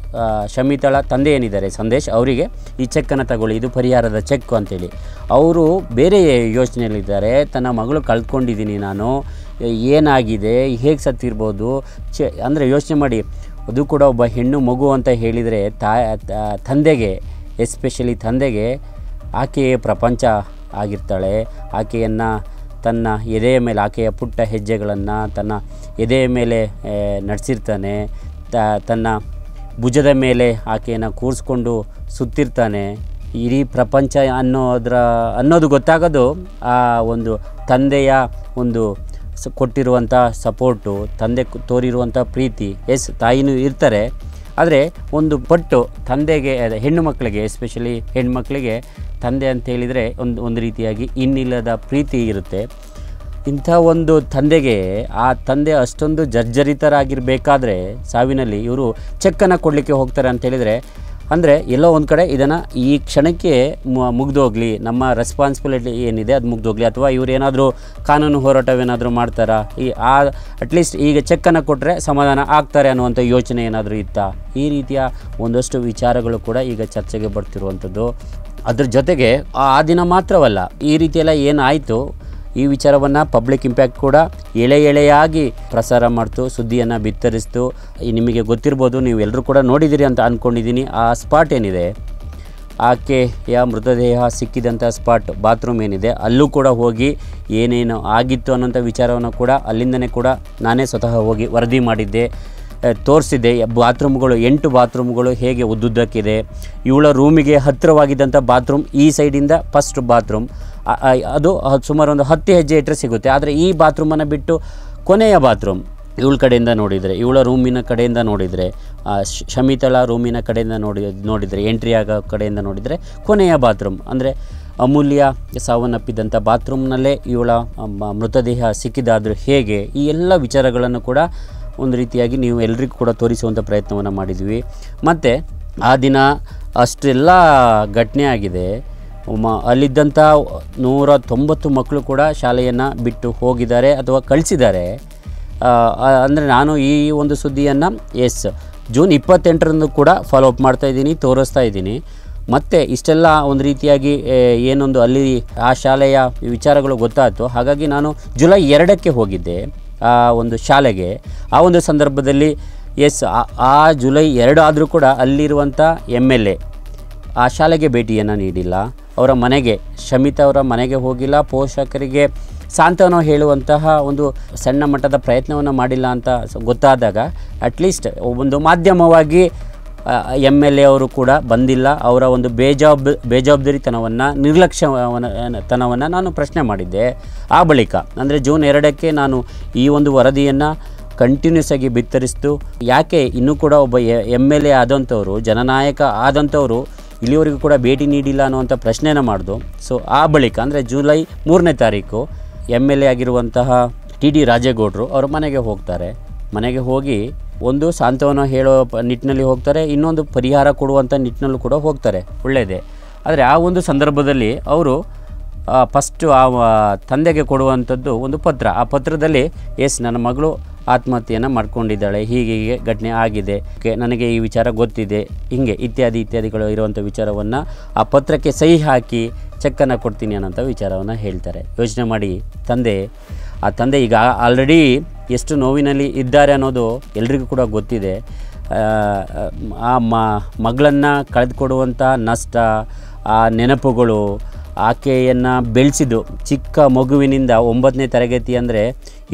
ಶಮಿತಳ ತಂದೆ ಏನಿದ್ದಾರೆ ಸಂದೇಶ್ ಅವರಿಗೆ ಈ ಚೆಕ್ಕನ್ನು ತಗೊಳ್ಳಿ, ಇದು ಪರಿಹಾರದ ಚೆಕ್ ಅಂತೇಳಿ. ಅವರು ಬೇರೆ ಯೋಚನೆಯಲ್ಲಿದ್ದಾರೆ. ತನ್ನ ಮಗಳು ಕಳ್ಕೊಂಡಿದ್ದೀನಿ ನಾನು, ಏನಾಗಿದೆ, ಹೇಗೆ ಸತ್ತಿರ್ಬೋದು, ಅಂದರೆ ಯೋಚನೆ ಮಾಡಿ. ಅದು ಕೂಡ ಒಬ್ಬ ಹೆಣ್ಣು ಮಗು ಅಂತ ಹೇಳಿದರೆ ತಂದೆಗೆ, ಎಸ್ಪೆಷಲಿ ತಂದೆಗೆ ಆಕೆಯೇ ಪ್ರಪಂಚ ಆಗಿರ್ತಾಳೆ. ಆಕೆಯನ್ನು ತನ್ನ ಎದೆಯ ಮೇಲೆ, ಆಕೆಯ ಪುಟ್ಟ ಹೆಜ್ಜೆಗಳನ್ನು ತನ್ನ ಎದೆಯ ಮೇಲೆ ನಡೆಸಿರ್ತಾನೆ, ತನ್ನ ಭುಜದ ಮೇಲೆ ಆಕೆಯನ್ನು ಕೂರಿಸ್ಕೊಂಡು ಸುತ್ತಿರ್ತಾನೆ. ಇಡೀ ಪ್ರಪಂಚ ಅನ್ನೋದು ಗೊತ್ತಾಗೋದು ಆ ಒಂದು ತಂದೆಯ ಒಂದು ಕೊಟ್ಟಿರುವಂಥ ಸಪೋರ್ಟು, ತಂದೆ ತೋರಿರುವಂಥ ಪ್ರೀತಿ. ತಾಯಿನೂ ಇರ್ತಾರೆ, ಆದರೆ ಒಂದು ಪಟ್ಟು ತಂದೆಗೆ ಹೆಣ್ಣು ಮಕ್ಕಳಿಗೆ ಎಸ್ಪೆಷಲಿ ಹೆಣ್ಮಕ್ಳಿಗೆ ತಂದೆ ಅಂತ ಹೇಳಿದರೆ ಒಂದು ರೀತಿಯಾಗಿ ಇನ್ನಿಲ್ಲದ ಪ್ರೀತಿ ಇರುತ್ತೆ. ಇಂಥ ಒಂದು ತಂದೆಗೆ ಆ ತಂದೆ ಅಷ್ಟೊಂದು ಜರ್ಜರಿತರಾಗಿರಬೇಕಾದ್ರೆ ಸಾವಿನಲ್ಲಿ ಇವರು ಚೆಕ್ಕನ್ನು ಕೊಡಲಿಕ್ಕೆ ಹೋಗ್ತಾರೆ ಅಂತ ಹೇಳಿದರೆ, ಅಂದರೆ ಎಲ್ಲೋ ಒಂದು ಕಡೆ ಇದನ್ನು ಈ ಕ್ಷಣಕ್ಕೆ ಮುಗ್ದೋಗಲಿ, ನಮ್ಮ ರೆಸ್ಪಾನ್ಸಿಬಿಲಿಟಿ ಏನಿದೆ ಅದು ಮುಗ್ದೋಗಲಿ, ಅಥವಾ ಇವರೇನಾದರೂ ಕಾನೂನು ಹೋರಾಟವೇನಾದರೂ ಮಾಡ್ತಾರಾ, ಅಟ್ಲೀಸ್ಟ್ ಈಗ ಚೆಕ್ಕನ್ನು ಕೊಟ್ಟರೆ ಸಮಾಧಾನ ಆಗ್ತಾರೆ ಅನ್ನುವಂಥ ಯೋಚನೆ ಏನಾದರೂ ಇತ್ತಾ? ಈ ರೀತಿಯ ಒಂದಷ್ಟು ವಿಚಾರಗಳು ಕೂಡ ಈಗ ಚರ್ಚೆಗೆ ಬರ್ತಿರುವಂಥದ್ದು. ಅದ್ರ ಜೊತೆಗೆ ಆ ದಿನ ಮಾತ್ರವಲ್ಲ, ಈ ರೀತಿಯೆಲ್ಲ ಏನಾಯಿತು ಈ ವಿಚಾರವನ್ನು ಪಬ್ಲಿಕ್ ಇಂಪ್ಯಾಕ್ಟ್ ಕೂಡ ಎಳೆಯಾಗಿ ಪ್ರಸಾರ ಮಾಡ್ತು, ಸುದ್ದಿಯನ್ನು ಬಿತ್ತರಿಸ್ತು. ನಿಮಗೆ ಗೊತ್ತಿರ್ಬೋದು, ನೀವು ಎಲ್ಲರೂ ಕೂಡ ನೋಡಿದ್ದೀರಿ ಅಂತ ಅಂದ್ಕೊಂಡಿದ್ದೀನಿ. ಆ ಸ್ಪಾಟ್ ಏನಿದೆ, ಆಕೆಯ ಮೃತದೇಹ ಸಿಕ್ಕಿದಂಥ ಸ್ಪಾಟ್ ಬಾತ್ರೂಮ್ ಏನಿದೆ, ಅಲ್ಲೂ ಕೂಡ ಹೋಗಿ ಏನೇನು ಆಗಿತ್ತು ಅನ್ನೋಂಥ ವಿಚಾರವನ್ನು ಕೂಡ ಅಲ್ಲಿಂದನೇ ಕೂಡ ನಾನೇ ಸ್ವತಃ ಹೋಗಿ ವರದಿ ಮಾಡಿದ್ದೆ, ತೋರಿಸಿದ್ದೆ. ಬಾತ್ರೂಮ್ಗಳು 8 ಬಾತ್ರೂಮ್ಗಳು ಹೇಗೆ ಉದ್ದುದ್ದಕ್ಕಿದೆ. ಇವಳ ರೂಮಿಗೆ ಹತ್ತಿರವಾಗಿದ್ದಂಥ ಬಾತ್ರೂಮ್ ಈ ಸೈಡಿಂದ ಫಸ್ಟ್ ಬಾತ್ರೂಮ್, ಅದು ಸುಮಾರು ಒಂದು 10 ಹೆಜ್ಜೆ ಇಟ್ಟರೆ ಸಿಗುತ್ತೆ. ಆದರೆ ಈ ಬಾತ್ರೂಮನ್ನು ಬಿಟ್ಟು ಕೊನೆಯ ಬಾತ್ರೂಮ್ ಇವಳ ಕಡೆಯಿಂದ ನೋಡಿದರೆ, ಇವಳ ರೂಮಿನ ಕಡೆಯಿಂದ ನೋಡಿದರೆ, ಶಮಿತಳ ರೂಮಿನ ಕಡೆಯಿಂದ ನೋಡಿದರೆ, ಎಂಟ್ರಿ ಆಗೋ ಕಡೆಯಿಂದ ನೋಡಿದರೆ ಕೊನೆಯ ಬಾತ್ರೂಮ್, ಅಂದರೆ ಅಮೂಲ್ಯ ಸಾವನ್ನಪ್ಪಿದ್ದಂಥ ಬಾತ್ರೂಮ್ನಲ್ಲೇ ಇವಳ ಮೃತದೇಹ ಸಿಕ್ಕಿದಾದರೂ ಹೇಗೆ, ಈ ಎಲ್ಲ ವಿಚಾರಗಳನ್ನು ಕೂಡ ಒಂದು ರೀತಿಯಾಗಿ ನೀವು ಎಲ್ರಿಗೂ ಕೂಡ ತೋರಿಸುವಂಥ ಪ್ರಯತ್ನವನ್ನು ಮಾಡಿದ್ವಿ. ಮತ್ತು ಆ ದಿನ ಅಷ್ಟೆಲ್ಲ ಘಟನೆ ಆಗಿದೆ. ಅಲ್ಲಿದ್ದಂಥ 190 ಮಕ್ಕಳು ಕೂಡ ಶಾಲೆಯನ್ನು ಬಿಟ್ಟು ಹೋಗಿದ್ದಾರೆ ಅಥವಾ ಕಳಿಸಿದ್ದಾರೆ. ಅಂದರೆ ನಾನು ಈ ಒಂದು ಸುದ್ದಿಯನ್ನು ಜೂನ್ 28ರಂದು ಕೂಡ ಫಾಲೋ ಅಪ್ ಮಾಡ್ತಾಯಿದ್ದೀನಿ, ತೋರಿಸ್ತಾ ಇದ್ದೀನಿ. ಮತ್ತು ಇಷ್ಟೆಲ್ಲ ಒಂದು ರೀತಿಯಾಗಿ ಏನೊಂದು ಅಲ್ಲಿ ಆ ಶಾಲೆಯ ವಿಚಾರಗಳು ಗೊತ್ತಾಯಿತು. ಹಾಗಾಗಿ ನಾನು ಜುಲೈ 2ಕ್ಕೆ ಹೋಗಿದ್ದೆ ಆ ಒಂದು ಶಾಲೆಗೆ. ಆ ಒಂದು ಸಂದರ್ಭದಲ್ಲಿ ಆ ಜುಲೈ 2 ಆದರೂ ಕೂಡ ಅಲ್ಲಿರುವಂಥ MLA ಆ ಶಾಲೆಗೆ ಭೇಟಿಯನ್ನು ನೀಡಿಲ್ಲ. ಅವರ ಮನೆಗೆ, ಶಮಿತಾ ಅವರ ಮನೆಗೆ ಹೋಗಿಲ್ಲ. ಪೋಷಕರಿಗೆ ಸಾಂತ್ವನ ಹೇಳುವಂತಹ ಒಂದು ಸಣ್ಣ ಮಟ್ಟದ ಪ್ರಯತ್ನವನ್ನು ಮಾಡಿಲ್ಲ ಅಂತ ಗೊತ್ತಾದಾಗ ಅಟ್ಲೀಸ್ಟ್ ಒಂದು ಮಾಧ್ಯಮವಾಗಿ MLA ಅವರು ಕೂಡ ಬಂದಿಲ್ಲ. ಅವರ ಒಂದು ಬೇಜವಾಬ್ದಾರಿತನವನ್ನು, ನಿರ್ಲಕ್ಷ್ಯತನವನ್ನು ನಾನು ಪ್ರಶ್ನೆ ಮಾಡಿದ್ದೆ. ಆ ಬಳಿಕ ಅಂದರೆ ಜೂನ್ 2ಕ್ಕೆ ನಾನು ಈ ಒಂದು ವರದಿಯನ್ನು ಕಂಟಿನ್ಯೂಸ್ ಆಗಿ ಬಿತ್ತರಿಸ್ತು. ಯಾಕೆ ಇನ್ನೂ ಕೂಡ ಒಬ್ಬ MLA ಆದಂಥವರು, ಜನನಾಯಕ ಆದಂಥವರು ಇಲ್ಲಿವರೆಗೂ ಕೂಡ ಭೇಟಿ ನೀಡಿಲ್ಲ ಅನ್ನುವಂಥ ಪ್ರಶ್ನೆನ ಮಾಡ್ದು. ಸೊ ಆ ಬಳಿಕ ಅಂದರೆ ಜುಲೈ 3ನೇ ತಾರೀಕು MLA ಆಗಿರುವಂತಹ TD ರಾಜೇಗೌಡರು ಅವರ ಮನೆಗೆ ಹೋಗ್ತಾರೆ. ಮನೆಗೆ ಹೋಗಿ ಒಂದು ಸಾಂತ್ವನ ಹೇಳೋ ನಿಟ್ಟಿನಲ್ಲಿ ಹೋಗ್ತಾರೆ, ಇನ್ನೊಂದು ಪರಿಹಾರ ಕೊಡುವಂಥ ನಿಟ್ಟಿನಲ್ಲೂ ಕೂಡ ಹೋಗ್ತಾರೆ, ಒಳ್ಳೆಯದೇ. ಆದರೆ ಆ ಒಂದು ಸಂದರ್ಭದಲ್ಲಿ ಅವರು ಫಸ್ಟು ಆ ತಂದೆಗೆ ಕೊಡುವಂಥದ್ದು ಒಂದು ಪತ್ರ. ಆ ಪತ್ರದಲ್ಲಿ ನನ್ನ ಮಗಳು ಆತ್ಮಹತ್ಯೆಯನ್ನು ಮಾಡ್ಕೊಂಡಿದ್ದಾಳೆ, ಹೀಗೆ ಘಟನೆ ಆಗಿದೆ, ನನಗೆ ಈ ವಿಚಾರ ಗೊತ್ತಿದೆ, ಹೀಗೆ ಇತ್ಯಾದಿಗಳು ಇರುವಂಥ ವಿಚಾರವನ್ನು ಆ ಪತ್ರಕ್ಕೆ ಸಹಿ ಹಾಕಿ ಚೆಕ್ಕನ್ನು ಕೊಡ್ತೀನಿ ಅನ್ನೋಂಥ ವಿಚಾರವನ್ನು ಹೇಳ್ತಾರೆ. ಯೋಚನೆ ಮಾಡಿ, ಆ ತಂದೆ ಈಗ ಆಲ್ರೆಡಿ ಎಷ್ಟು ನೋವಿನಲ್ಲಿ ಇದ್ದಾರೆ ಅನ್ನೋದು ಎಲ್ರಿಗೂ ಕೂಡ ಗೊತ್ತಿದೆ. ಆ ಮಗಳನ್ನು ಕಳೆದುಕೊಡುವಂಥ ನಷ್ಟ, ಆ ನೆನಪುಗಳು, ಆಕೆಯನ್ನು ಬೆಳೆಸಿದ್ದು ಚಿಕ್ಕ ಮಗುವಿನಿಂದ 9ನೇ ತರಗತಿ ಅಂದರೆ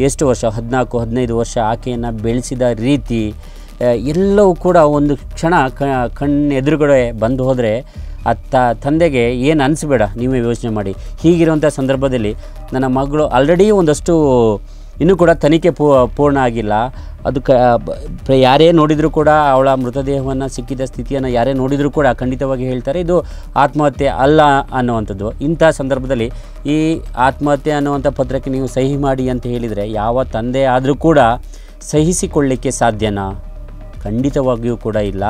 ಎಷ್ಟು ವರ್ಷ, 14-15 ವರ್ಷ ಆಕೆಯನ್ನು ಬೆಳೆಸಿದ ರೀತಿ ಎಲ್ಲವೂ ಕೂಡ ಒಂದು ಕ್ಷಣ ಕಣ್ಣೆದುರುಗಡೆ ಬಂದು ಹೋದರೆ ಆ ತಂದೆಗೆ ಏನು ಅನಿಸ್ಬೇಡ, ನೀವೇ ಯೋಚನೆ ಮಾಡಿ. ಹೀಗಿರುವಂಥ ಸಂದರ್ಭದಲ್ಲಿ ನನ್ನ ಮಗಳು ಆಲ್ರೆಡಿ ಒಂದಷ್ಟು ಇನ್ನೂ ಕೂಡ ತನಿಖೆ ಪೂರ್ಣ ಆಗಿಲ್ಲ. ಅದು ಯಾರೇ ನೋಡಿದರೂ ಕೂಡ ಅವಳ ಮೃತದೇಹವನ್ನು ಸಿಕ್ಕಿದ ಸ್ಥಿತಿಯನ್ನು ಯಾರೇ ನೋಡಿದರೂ ಕೂಡ ಖಂಡಿತವಾಗಿ ಹೇಳ್ತಾರೆ ಇದು ಆತ್ಮಹತ್ಯೆ ಅಲ್ಲ ಅನ್ನುವಂಥದ್ದು. ಇಂಥ ಸಂದರ್ಭದಲ್ಲಿ ಈ ಆತ್ಮಹತ್ಯೆ ಅನ್ನುವಂಥ ಪತ್ರಕ್ಕೆ ನೀವು ಸಹಿ ಮಾಡಿ ಅಂತ ಹೇಳಿದರೆ ಯಾವ ತಂದೆ ಆದರೂ ಕೂಡ ಸಹಿಸಿಕೊಳ್ಳಲಿಕ್ಕೆ ಸಾಧ್ಯನಾ? ಖಂಡಿತವಾಗಿಯೂ ಕೂಡ ಇಲ್ಲ.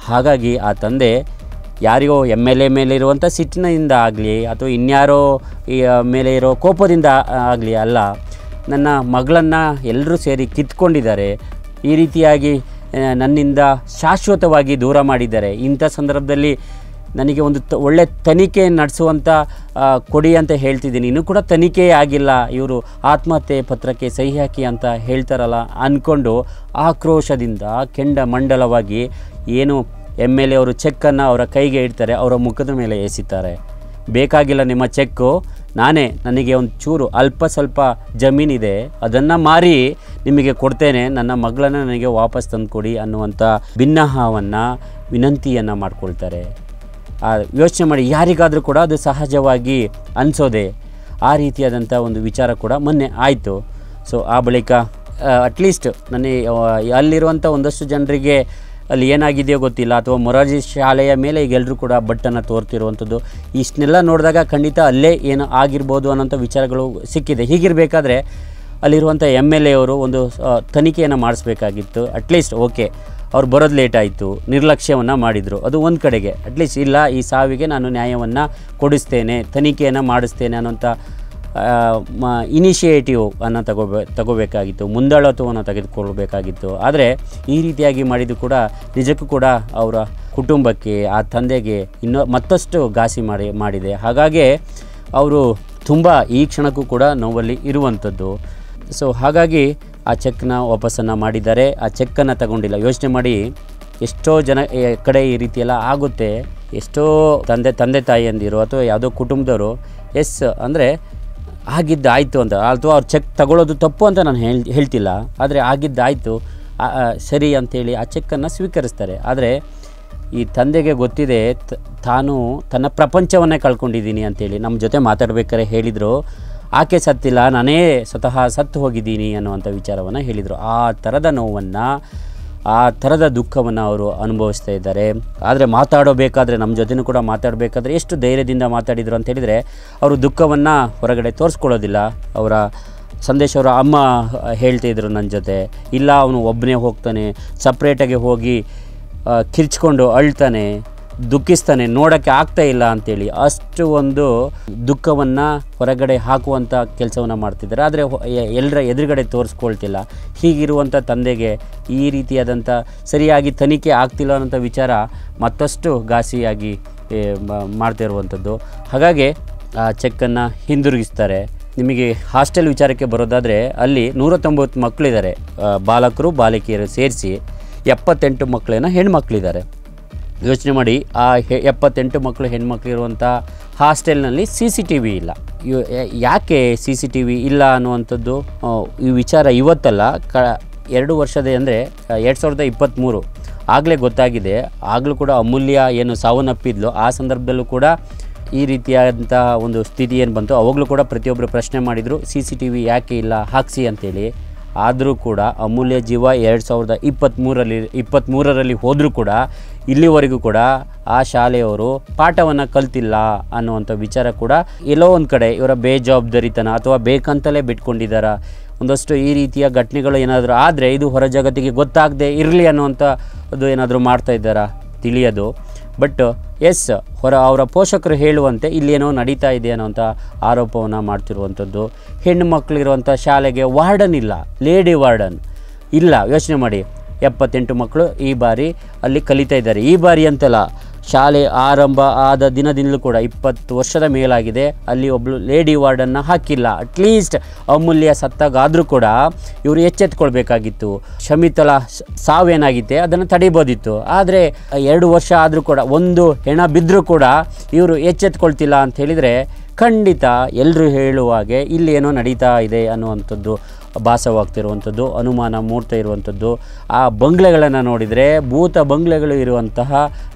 ಹಾಗಾಗಿ ಆ ತಂದೆ ಯಾರಿಗೋ MLA ಮೇಲೆ ಇರುವಂಥ ಸಿಟ್ಟಿನಿಂದ ಆಗಲಿ ಅಥವಾ ಇನ್ಯಾರೋ ಮೇಲೆ ಇರೋ ಕೋಪದಿಂದ ಆಗಲಿ ಅಲ್ಲ, ನನ್ನ ಮಗಳನ್ನು ಎಲ್ಲರೂ ಸೇರಿ ಕಿತ್ಕೊಂಡಿದ್ದಾರೆ, ಈ ರೀತಿಯಾಗಿ ನನ್ನಿಂದ ಶಾಶ್ವತವಾಗಿ ದೂರ ಮಾಡಿದ್ದಾರೆ. ಇಂಥ ಸಂದರ್ಭದಲ್ಲಿ ನನಗೆ ಒಂದು ಒಳ್ಳೆ ತನಿಖೆ ನಡೆಸುವಂಥ ಕೊಡಿ ಅಂತ ಹೇಳ್ತಿದ್ದೀನಿ. ಇನ್ನೂ ಕೂಡ ತನಿಖೆ ಆಗಿಲ್ಲ, ಇವರು ಆತ್ಮಹತ್ಯೆ ಪತ್ರಕ್ಕೆ ಸಹಿ ಹಾಕಿ ಅಂತ ಹೇಳ್ತಾರಲ್ಲ ಅಂದ್ಕೊಂಡು ಆಕ್ರೋಶದಿಂದ ಕೆಂಡಮಂಡಲವಾಗಿ ಏನು MLA ಅವರು ಚೆಕ್ಕನ್ನು ಅವರ ಕೈಗೆ ಇಡ್ತಾರೆ, ಅವರ ಮುಖದ ಮೇಲೆ ಎಸಿತಾರೆ. ಬೇಕಾಗಿಲ್ಲ ನಿಮ್ಮ ಚೆಕ್ಕು, ನನಗೆ ಒಂದು ಚೂರು ಅಲ್ಪ ಸ್ವಲ್ಪ ಜಮೀನಿದೆ, ಅದನ್ನು ಮಾರಿ ನಿಮಗೆ ಕೊಡ್ತೇನೆ, ನನ್ನ ಮಗಳನ್ನು ನನಗೆ ವಾಪಸ್ ತಂದುಕೊಡಿ ಅನ್ನುವಂಥ ಭಿನ್ನಹವನ್ನು ವಿನಂತಿಯನ್ನು ಮಾಡ್ಕೊಳ್ತಾರೆ. ಯೋಚನೆ ಮಾಡಿ, ಯಾರಿಗಾದರೂ ಕೂಡ ಅದು ಸಹಜವಾಗಿ ಅನಿಸೋದೆ. ಆ ರೀತಿಯಾದಂಥ ಒಂದು ವಿಚಾರ ಕೂಡ ಮೊನ್ನೆ ಆಯಿತು. ಸೊ ಆ ಬಳಿಕ ಅಟ್ಲೀಸ್ಟ್ ಅಲ್ಲಿರುವಂಥ ಒಂದಷ್ಟು ಜನರಿಗೆ ಅಲ್ಲಿ ಏನಾಗಿದೆಯೋ ಗೊತ್ತಿಲ್ಲ, ಅಥವಾ ಮೊರಾರ್ಜಿ ಶಾಲೆಯ ಮೇಲೆ ಈಗ ಎಲ್ಲರೂ ಕೂಡ ಬಟ್ಟನ್ನು ತೋರ್ತಿರುವಂಥದ್ದು. ಇಷ್ಟನ್ನೆಲ್ಲ ನೋಡಿದಾಗ ಖಂಡಿತ ಅಲ್ಲೇ ಏನು ಆಗಿರ್ಬೋದು ಅನ್ನೋಂಥ ವಿಚಾರಗಳು ಸಿಕ್ಕಿದೆ. ಹೀಗಿರಬೇಕಾದ್ರೆ ಅಲ್ಲಿರುವಂಥ MLA ಅವರು ಒಂದು ತನಿಖೆಯನ್ನು ಮಾಡಿಸ್ಬೇಕಾಗಿತ್ತು. ಅಟ್ಲೀಸ್ಟ್ ಓಕೆ, ಅವ್ರು ಬರೋದು ಲೇಟ್ ಆಯಿತು, ನಿರ್ಲಕ್ಷ್ಯವನ್ನು ಮಾಡಿದರು, ಅದು ಒಂದು ಕಡೆಗೆ. ಅಟ್ಲೀಸ್ಟ್ ಇಲ್ಲ, ಈ ಸಾವಿಗೆ ನಾನು ನ್ಯಾಯವನ್ನು ಕೊಡಿಸ್ತೇನೆ, ತನಿಖೆಯನ್ನು ಮಾಡಿಸ್ತೇನೆ ಅನ್ನೋಂಥ ಇನಿಷಿಯೇಟಿವ್ ಅನ್ನು ತಗೋಬೇಕಾಗಿತ್ತು, ಮುಂದಾಳತ್ವವನ್ನು ತೆಗೆದುಕೊಳ್ಬೇಕಾಗಿತ್ತು. ಆದರೆ ಈ ರೀತಿಯಾಗಿ ಮಾಡಿದ್ದು ಕೂಡ ನಿಜಕ್ಕೂ ಕೂಡ ಅವರ ಕುಟುಂಬಕ್ಕೆ, ಆ ತಂದೆಗೆ ಮತ್ತಷ್ಟು ಘಾಸಿ ಮಾಡಿದೆ. ಹಾಗಾಗಿ ಅವರು ತುಂಬ ಈ ಕ್ಷಣಕ್ಕೂ ಕೂಡ ನೋವಲ್ಲಿ ಇರುವಂಥದ್ದು. ಸೊ ಹಾಗಾಗಿ ಆ ಚೆಕ್ನ ವಾಪಸ್ಸನ್ನು ಮಾಡಿದ್ದಾರೆ, ಆ ಚೆಕ್ಕನ್ನು ತಗೊಂಡಿಲ್ಲ. ಯೋಚನೆ ಮಾಡಿ, ಎಷ್ಟೋ ಜನ ಕಡೆ ಈ ರೀತಿಯೆಲ್ಲ ಆಗುತ್ತೆ. ಎಷ್ಟೋ ತಂದೆ ತಾಯಿಯಂದಿರು ಅಥವಾ ಯಾವುದೋ ಕುಟುಂಬದವರು ಎಸ್ ಅಂದರೆ ಆಗಿದ್ದಾಯಿತು ಅಂತ, ಅಥವಾ ಅವ್ರು ಚೆಕ್ ತಗೊಳ್ಳೋದು ತಪ್ಪು ಅಂತ ನಾನು ಹೇಳ್ತಿಲ್ಲ, ಆದರೆ ಆಗಿದ್ದಾಯಿತು ಸರಿ ಅಂಥೇಳಿ ಆ ಚೆಕ್ಕನ್ನು ಸ್ವೀಕರಿಸ್ತಾರೆ. ಆದರೆ ಈ ತಂದೆಗೆ ಗೊತ್ತಿದೆ ತಾನು ತನ್ನ ಪ್ರಪಂಚವನ್ನೇ ಕಳ್ಕೊಂಡಿದ್ದೀನಿ ಅಂಥೇಳಿ. ನಮ್ಮ ಜೊತೆ ಮಾತಾಡಬೇಕಾದ್ರೆ ಹೇಳಿದರು, ಆಕೆ ಸತ್ತಿಲ್ಲ, ನಾನೇ ಸ್ವತಃ ಸತ್ತು ಹೋಗಿದ್ದೀನಿ ಅನ್ನುವಂಥ ವಿಚಾರವನ್ನು ಹೇಳಿದರು. ಆ ಥರದ ನೋವನ್ನು, ಆ ಥರದ ದುಃಖವನ್ನು ಅವರು ಅನುಭವಿಸ್ತಾ ಇದ್ದಾರೆ. ಆದರೆ ಮಾತಾಡಬೇಕಾದ್ರೆ, ನಮ್ಮ ಜೊತೆನೂ ಕೂಡ ಮಾತಾಡಬೇಕಾದ್ರೆ ಎಷ್ಟು ಧೈರ್ಯದಿಂದ ಮಾತಾಡಿದರು ಅಂತ ಹೇಳಿದರೆ, ಅವರು ದುಃಖವನ್ನು ಹೊರಗಡೆ ತೋರಿಸ್ಕೊಳ್ಳೋದಿಲ್ಲ. ಅವರ ಸಂದೇಶ್ ಅವರ ಅಮ್ಮ ಹೇಳ್ತಾಯಿದ್ರು ನನ್ನ ಜೊತೆ, ಇಲ್ಲ ಅವನು ಒಬ್ಬನೇ ಹೋಗ್ತಾನೆ, ಸಪ್ರೇಟಾಗಿ ಹೋಗಿ ಕಿರ್ಚ್ಕೊಂಡು ಅಳ್ತಾನೆ, ದುಃಖಿಸ್ತಾನೆ, ನೋಡೋಕ್ಕೆ ಆಗ್ತಾ ಇಲ್ಲ ಅಂಥೇಳಿ ಅಷ್ಟು ಒಂದು ದುಃಖವನ್ನು ಹೊರಗಡೆ ಹಾಕುವಂಥ ಕೆಲಸವನ್ನು ಮಾಡ್ತಿದ್ದಾರೆ. ಆದರೆ ಎಲ್ಲರ ಎದುರುಗಡೆ ತೋರಿಸ್ಕೊಳ್ತಿಲ್ಲ. ಹೀಗಿರುವಂಥ ತಂದೆಗೆ ಈ ರೀತಿಯಾದಂಥ ಸರಿಯಾಗಿ ತನಿಖೆ ಆಗ್ತಿಲ್ಲ ಅನ್ನೋಂಥ ವಿಚಾರ ಮತ್ತಷ್ಟು ಘಾಸಿಯಾಗಿ ಮಾಡ್ತಾ ಇರುವಂಥದ್ದು. ಹಾಗಾಗಿ ಆ ಚೆಕ್ಕನ್ನು ಹಿಂದಿರುಗಿಸ್ತಾರೆ. ನಿಮಗೆ ಹಾಸ್ಟೆಲ್ ವಿಚಾರಕ್ಕೆ ಬರೋದಾದರೆ ಅಲ್ಲಿ 190 ಮಕ್ಕಳಿದ್ದಾರೆ, ಬಾಲಕರು ಬಾಲಕಿಯರು ಸೇರಿಸಿ 78 ಮಕ್ಕಳೇನೋ ಹೆಣ್ಮಕ್ಳಿದ್ದಾರೆ. ಯೋಚನೆ ಮಾಡಿ, ಆ 78 ಮಕ್ಕಳು ಹೆಣ್ಮಕ್ಳಿರುವಂಥ ಹಾಸ್ಟೆಲ್ನಲ್ಲಿ CCTV ಇಲ್ಲ. ಯಾಕೆ CCTV ಇಲ್ಲ ಅನ್ನುವಂಥದ್ದು ಈ ವಿಚಾರ ಇವತ್ತಲ್ಲ, 2 ವರ್ಷದ ಅಂದರೆ 2023 ಆಗಲೇ ಗೊತ್ತಾಗಿದೆ. ಆಗಲೂ ಕೂಡ ಅಮೂಲ್ಯ ಏನು ಸಾವನ್ನಪ್ಪಿದ್ಲು, ಆ ಸಂದರ್ಭದಲ್ಲೂ ಕೂಡ ಈ ರೀತಿಯಾದಂಥ ಒಂದು ಸ್ಥಿತಿ ಏನು ಬಂತು, ಅವಾಗಲೂ ಕೂಡ ಪ್ರತಿಯೊಬ್ಬರು ಪ್ರಶ್ನೆ ಮಾಡಿದರು, CCTV ಯಾಕೆ ಇಲ್ಲ ಹಾಕಿಸಿ ಅಂತೇಳಿ. ಆದರೂ ಕೂಡ ಅಮೂಲ್ಯ ಜೀವ 2023ರಲ್ಲಿ ಹೋದರೂ ಕೂಡ ಇಲ್ಲಿವರೆಗೂ ಕೂಡ ಆ ಶಾಲೆಯವರು ಪಾಠವನ್ನು ಕಲ್ತಿಲ್ಲ ಅನ್ನುವಂಥ ವಿಚಾರ ಕೂಡ ಎಲ್ಲೋ ಒಂದು ಕಡೆ ಇವರ ಬೇಜವಾಬ್ದಾರಿತನ ಅಥವಾ ಬೇಕಂತಲೇ ಬಿಟ್ಕೊಂಡಿದ್ದಾರ. ಒಂದಷ್ಟು ಈ ರೀತಿಯ ಘಟನೆಗಳು ಏನಾದರೂ ಆದರೆ ಇದು ಹೊರ ಜಗತ್ತಿಗೆ ಗೊತ್ತಾಗದೆ ಇರಲಿ ಅನ್ನುವಂಥ ಅದು ಏನಾದರೂ ಮಾಡ್ತಾ ಇದ್ದಾರಾ ತಿಳಿಯೋದು. ಬಟ್ ಎಸ್, ಅವರ ಪೋಷಕರು ಹೇಳುವಂತೆ ಇಲ್ಲೇನೋ ನಡೀತಾ ಇದೆ ಅನ್ನೋಂಥ ಆರೋಪವನ್ನು ಮಾಡ್ತಿರುವಂಥದ್ದು. ಹೆಣ್ಣು ಮಕ್ಕಳಿರುವಂಥ ಶಾಲೆಗೆ ವಾರ್ಡನ್ ಇಲ್ಲ, ಲೇಡಿ ವಾರ್ಡನ್ ಇಲ್ಲ. ಯೋಚನೆ ಮಾಡಿ, 78 ಮಕ್ಕಳು ಈ ಬಾರಿ ಅಲ್ಲಿ ಕಲಿತಾ ಇದ್ದಾರೆ. ಈ ಬಾರಿ ಅಂತಲ್ಲ, ಶಾಲೆ ಆರಂಭ ಆದ ದಿನದಿಂದಲೂ ಕೂಡ 20 ವರ್ಷದ ಮೇಲಾಗಿದೆ, ಅಲ್ಲಿ ಒಬ್ಬಳು ಲೇಡಿ ವಾರ್ಡನ್ನ ಹಾಕಿಲ್ಲ. ಅಟ್ಲೀಸ್ಟ್ ಅಮೂಲ್ಯ ಸತ್ತಾಗಾದರೂ ಕೂಡ ಇವರು ಎಚ್ಚೆತ್ಕೊಳ್ಬೇಕಾಗಿತ್ತು. ಶಮಿತಲ ಸಾವೇನಾಗಿತ್ತೆ ಅದನ್ನು ತಡಿಬೋದಿತ್ತು. ಆದರೆ 2 ವರ್ಷ ಆದರೂ ಕೂಡ ಒಂದು ಹೆಣ ಬಿದ್ದರೂ ಕೂಡ ಇವರು ಎಚ್ಚೆತ್ಕೊಳ್ತಿಲ್ಲ ಅಂತ ಹೇಳಿದರೆ ಖಂಡಿತ ಎಲ್ಲರೂ ಹೇಳುವಾಗೆ ಇಲ್ಲೇನೋ ನಡೀತಾ ಇದೆ ಅನ್ನುವಂಥದ್ದು ಭಾಸವಾಗ್ತಿರುವಂಥದ್ದು, ಅನುಮಾನ ಮೂಡ್ತಾ ಇರುವಂಥದ್ದು. ಆ ಬಂಗ್ಲೆಗಳನ್ನು ನೋಡಿದರೆ ಭೂತ ಬಂಗ್ಲೆಗಳು ಇರುವಂತಹ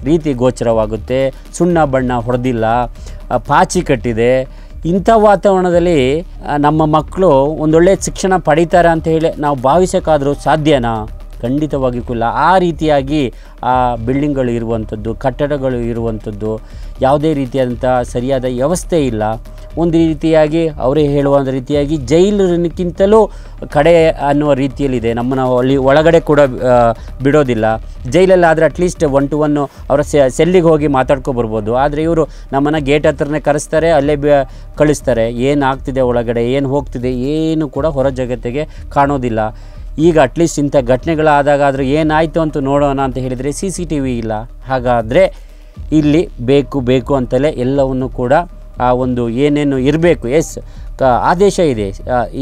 ರೀತಿ ಗೋಚರವಾಗುತ್ತೆ. ಸುಣ್ಣ ಬಣ್ಣ ಹೊಡೆದಿಲ್ಲ, ಪಾಚಿ ಕಟ್ಟಿದೆ. ಇಂಥ ವಾತಾವರಣದಲ್ಲಿ ನಮ್ಮ ಮಕ್ಕಳು ಒಂದೊಳ್ಳೆ ಶಿಕ್ಷಣ ಪಡೀತಾರೆ ಅಂತ ಹೇಳಿ ನಾವು ಭಾವಿಸೋಕ್ಕಾದರೂ ಸಾಧ್ಯನಾ? ಖಂಡಿತವಾಗಿಯೂ ಇಲ್ಲ. ಆ ರೀತಿಯಾಗಿ ಆ ಬಿಲ್ಡಿಂಗ್ಗಳು ಇರುವಂಥದ್ದು, ಕಟ್ಟಡಗಳು ಇರುವಂಥದ್ದು, ಯಾವುದೇ ರೀತಿಯಾದಂಥ ಸರಿಯಾದ ವ್ಯವಸ್ಥೆ ಇಲ್ಲ. ಒಂದು ರೀತಿಯಾಗಿ ಅವರೇ ಹೇಳುವ ರೀತಿಯಾಗಿ ಜೈಲಿನಕ್ಕಿಂತಲೂ ಕಡೆ ಅನ್ನುವ ರೀತಿಯಲ್ಲಿದೆ. ನಮ್ಮನ್ನು ಅಲ್ಲಿ ಒಳಗಡೆ ಕೂಡ ಬಿಡೋದಿಲ್ಲ. ಜೈಲಲ್ಲಾದರೆ ಅಟ್ಲೀಸ್ಟ್ 1 to 1 ಅವರ ಸೆಲ್ಲಿಗೆ ಹೋಗಿ ಮಾತಾಡ್ಕೊಬರ್ಬೋದು. ಆದರೆ ಇವರು ನಮ್ಮನ್ನು ಗೇಟ್ ಹತ್ರನೇ ಕರೆಸ್ತಾರೆ, ಅಲ್ಲೇ ಕಳಿಸ್ತಾರೆ. ಏನಾಗ್ತಿದೆ ಒಳಗಡೆ, ಏನು ಹೋಗ್ತಿದೆ, ಏನು ಕೂಡ ಹೊರ ಜಗತ್ತಿಗೆ ಕಾಣೋದಿಲ್ಲ. ಈಗ ಅಟ್ಲೀಸ್ಟ್ ಇಂಥ ಘಟನೆಗಳಾದಾಗಾದರೂ ಏನಾಯಿತು ಅಂತ ನೋಡೋಣ ಅಂತ ಹೇಳಿದರೆ CCTV ಇಲ್ಲ. ಹಾಗಾದರೆ ಇಲ್ಲಿ ಬೇಕು ಅಂತಲೇ ಎಲ್ಲವನ್ನು ಕೂಡ ಆ ಒಂದು ಏನೇನು ಇರಬೇಕು, ಎಸ್ ಆದೇಶ ಇದೆ.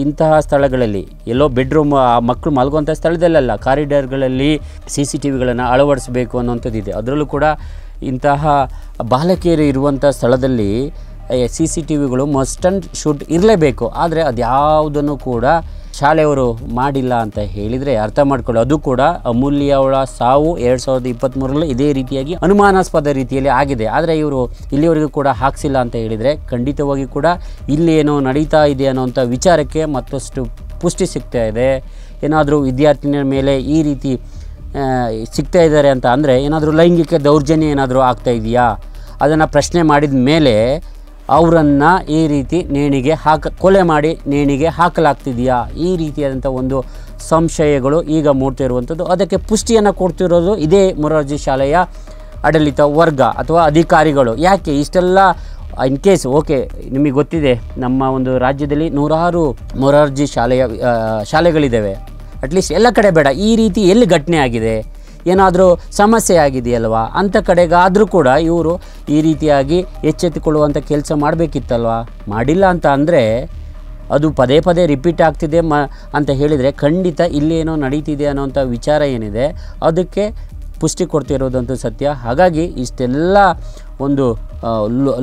ಇಂತಹ ಸ್ಥಳಗಳಲ್ಲಿ ಎಲ್ಲೋ ಬೆಡ್ರೂಮ್ ಆ ಮಕ್ಕಳು ಮಲಗುವಂಥ ಸ್ಥಳದಲ್ಲೆಲ್ಲ ಕಾರಿಡಾರ್ಗಳಲ್ಲಿ CCTVಗಳನ್ನು ಅಳವಡಿಸಬೇಕು ಅನ್ನೋಂಥದ್ದಿದೆ. ಅದರಲ್ಲೂ ಕೂಡ ಇಂತಹ ಬಾಲಕಿಯರು ಇರುವಂಥ ಸ್ಥಳದಲ್ಲಿ CCTVಗಳು ಮಸ್ಟ್ ಆ್ಯಂಡ್ ಶುಡ್ ಇರಲೇಬೇಕು. ಆದರೆ ಅದ್ಯಾವುದನ್ನು ಕೂಡ ಶಾಲೆಯವರು ಮಾಡಿಲ್ಲ ಅಂತ ಹೇಳಿದರೆ ಅರ್ಥ ಮಾಡ್ಕೊಳ್ಳಿ. ಅದು ಕೂಡ ಅಮೂಲ್ಯ ಅವಳ ಸಾವು 2023ರಲ್ಲಿ ಇದೇ ರೀತಿಯಾಗಿ ಅನುಮಾನಾಸ್ಪದ ರೀತಿಯಲ್ಲಿ ಆಗಿದೆ. ಆದರೆ ಇವರು ಇಲ್ಲಿವರೆಗೂ ಕೂಡ ಹಾಕ್ಸಿಲ್ಲ ಅಂತ ಹೇಳಿದರೆ ಖಂಡಿತವಾಗಿ ಕೂಡ ಇಲ್ಲೇನೋ ನಡೀತಾ ಇದೆ ಅನ್ನೋಂಥ ವಿಚಾರಕ್ಕೆ ಮತ್ತಷ್ಟು ಪುಷ್ಟಿ ಸಿಗ್ತಾ ಇದೆ. ಏನಾದರೂ ವಿದ್ಯಾರ್ಥಿನಿಯರ ಮೇಲೆ ಈ ರೀತಿ ಸಿಗ್ತಾ ಇದ್ದಾರೆ ಅಂತ ಅಂದರೆ ಏನಾದರೂ ಲೈಂಗಿಕ ದೌರ್ಜನ್ಯ ಏನಾದರೂ ಆಗ್ತಾ ಇದೆಯಾ, ಅದನ್ನು ಪ್ರಶ್ನೆ ಮಾಡಿದ ಮೇಲೆ ಅವರನ್ನು ಈ ರೀತಿ ಕೊಲೆ ಮಾಡಿ ನೇಣಿಗೆ ಹಾಕಲಾಗ್ತಿದೆಯಾ, ಈ ರೀತಿಯಾದಂಥ ಒಂದು ಸಂಶಯಗಳು ಈಗ ಮೂಡ್ತಾ ಇರುವಂಥದ್ದು. ಅದಕ್ಕೆ ಪುಷ್ಟಿಯನ್ನು ಕೊಡ್ತಿರೋದು ಇದೇ ಮೊರಾರ್ಜಿ ಶಾಲೆಯ ಆಡಳಿತ ವರ್ಗ ಅಥವಾ ಅಧಿಕಾರಿಗಳು. ಯಾಕೆ ಇಷ್ಟೆಲ್ಲ ಇನ್ ಕೇಸ್ ಓಕೆ, ನಿಮಗೆ ಗೊತ್ತಿದೆ ನಮ್ಮ ಒಂದು ರಾಜ್ಯದಲ್ಲಿ ನೂರಾರು ಮೊರಾರ್ಜಿ ಶಾಲೆಗಳಿದ್ದಾವೆ. ಅಟ್ಲೀಸ್ಟ್ ಎಲ್ಲ ಕಡೆ ಬೇಡ, ಈ ರೀತಿ ಎಲ್ಲಿ ಘಟನೆ ಆಗಿದೆ, ಏನಾದರೂ ಸಮಸ್ಯೆ ಆಗಿದೆಯಲ್ವ ಅಂಥ ಕಡೆಗಾದರೂ ಕೂಡ ಇವರು ಈ ರೀತಿಯಾಗಿ ಎಚ್ಚೆತ್ತುಕೊಳ್ಳುವಂಥ ಕೆಲಸ ಮಾಡಬೇಕಿತ್ತಲ್ವ. ಮಾಡಿಲ್ಲ ಅಂತ ಅಂದರೆ ಅದು ಪದೇ ಪದೇ ರಿಪೀಟ್ ಆಗ್ತಿದೆ ಅಂತ ಹೇಳಿದರೆ ಖಂಡಿತ ಇಲ್ಲೇನೋ ನಡೀತಿದೆ ಅನ್ನೋಂಥ ವಿಚಾರ ಏನಿದೆ ಅದಕ್ಕೆ ಪುಷ್ಟಿ ಕೊಡ್ತಿರೋದಂತೂ ಸತ್ಯ. ಹಾಗಾಗಿ ಇಷ್ಟೆಲ್ಲ ಒಂದು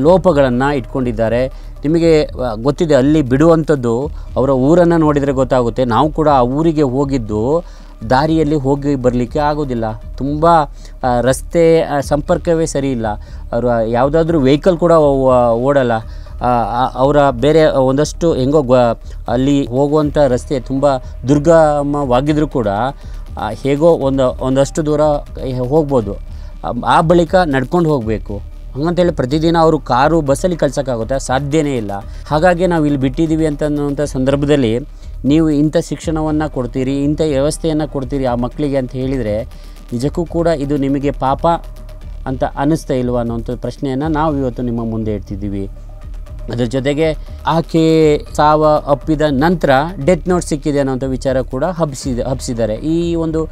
ಲೋಪಗಳನ್ನು ಇಟ್ಕೊಂಡಿದ್ದಾರೆ. ನಿಮಗೆ ಗೊತ್ತಿದೆ, ಅಲ್ಲಿ ಬಿಡುವಂಥದ್ದು ಅವರ ಊರನ್ನು ನೋಡಿದರೆ ಗೊತ್ತಾಗುತ್ತೆ. ನಾವು ಕೂಡ ಆ ಊರಿಗೆ ಹೋಗಿದ್ದು ದಾರಿಯಲ್ಲಿ ಹೋಗಿ ಬರಲಿಕ್ಕೆ ಆಗೋದಿಲ್ಲ, ತುಂಬ ರಸ್ತೆ ಸಂಪರ್ಕವೇ ಸರಿ ಇಲ್ಲ, ಅವರು ಯಾವುದಾದ್ರೂ ವೆಹಿಕಲ್ ಕೂಡ ಓಡಲ್ಲ. ಅವರ ಬೇರೆ ಒಂದಷ್ಟು ಹೆಂಗೋ ಅಲ್ಲಿ ಹೋಗುವಂಥ ರಸ್ತೆ ತುಂಬ ದುರ್ಗಮವಾಗಿದ್ದರೂ ಕೂಡ ಹೇಗೋ ಒಂದಷ್ಟು ದೂರ ಹೋಗ್ಬೋದು, ಆ ಬಳಿಕ ನಡ್ಕೊಂಡು ಹೋಗಬೇಕು. ಹಂಗಂತೇಳಿ ಪ್ರತಿದಿನ ಅವರು ಕಾರು ಬಸ್ಸಲ್ಲಿ ಕಳ್ಸೋಕ್ಕಾಗುತ್ತೆ? ಸಾಧ್ಯವೇ ಇಲ್ಲ. ಹಾಗಾಗಿ ನಾವು ಇಲ್ಲಿ ಬಿಟ್ಟಿದ್ದೀವಿ ಅನ್ನೋಂಥ ಸಂದರ್ಭದಲ್ಲಿ ನೀವು ಇಂಥ ಶಿಕ್ಷಣವನ್ನು ಕೊಡ್ತೀರಿ, ಇಂಥ ವ್ಯವಸ್ಥೆಯನ್ನು ಕೊಡ್ತೀರಿ ಆ ಮಕ್ಕಳಿಗೆ ಅಂತ ಹೇಳಿದರೆ ನಿಜಕ್ಕೂ ಕೂಡ ಇದು ನಿಮಗೆ ಪಾಪ ಅಂತ ಅನ್ನಿಸ್ತಾ ಇಲ್ವ ಅನ್ನೋಂಥ ಪ್ರಶ್ನೆಯನ್ನು ನಾವು ಇವತ್ತು ನಿಮ್ಮ ಮುಂದೆ ಇಡ್ತಿದ್ದೀವಿ. ಅದರ ಜೊತೆಗೆ ಆಕೆ ಅಪ್ಪಿದ ನಂತರ ಡೆತ್ ನೋಟ್ ಸಿಕ್ಕಿದೆ ಅನ್ನೋಂಥ ವಿಚಾರ ಕೂಡ ಹಬ್ಸಿದ್ದಾರೆ. ಈ ಒಂದು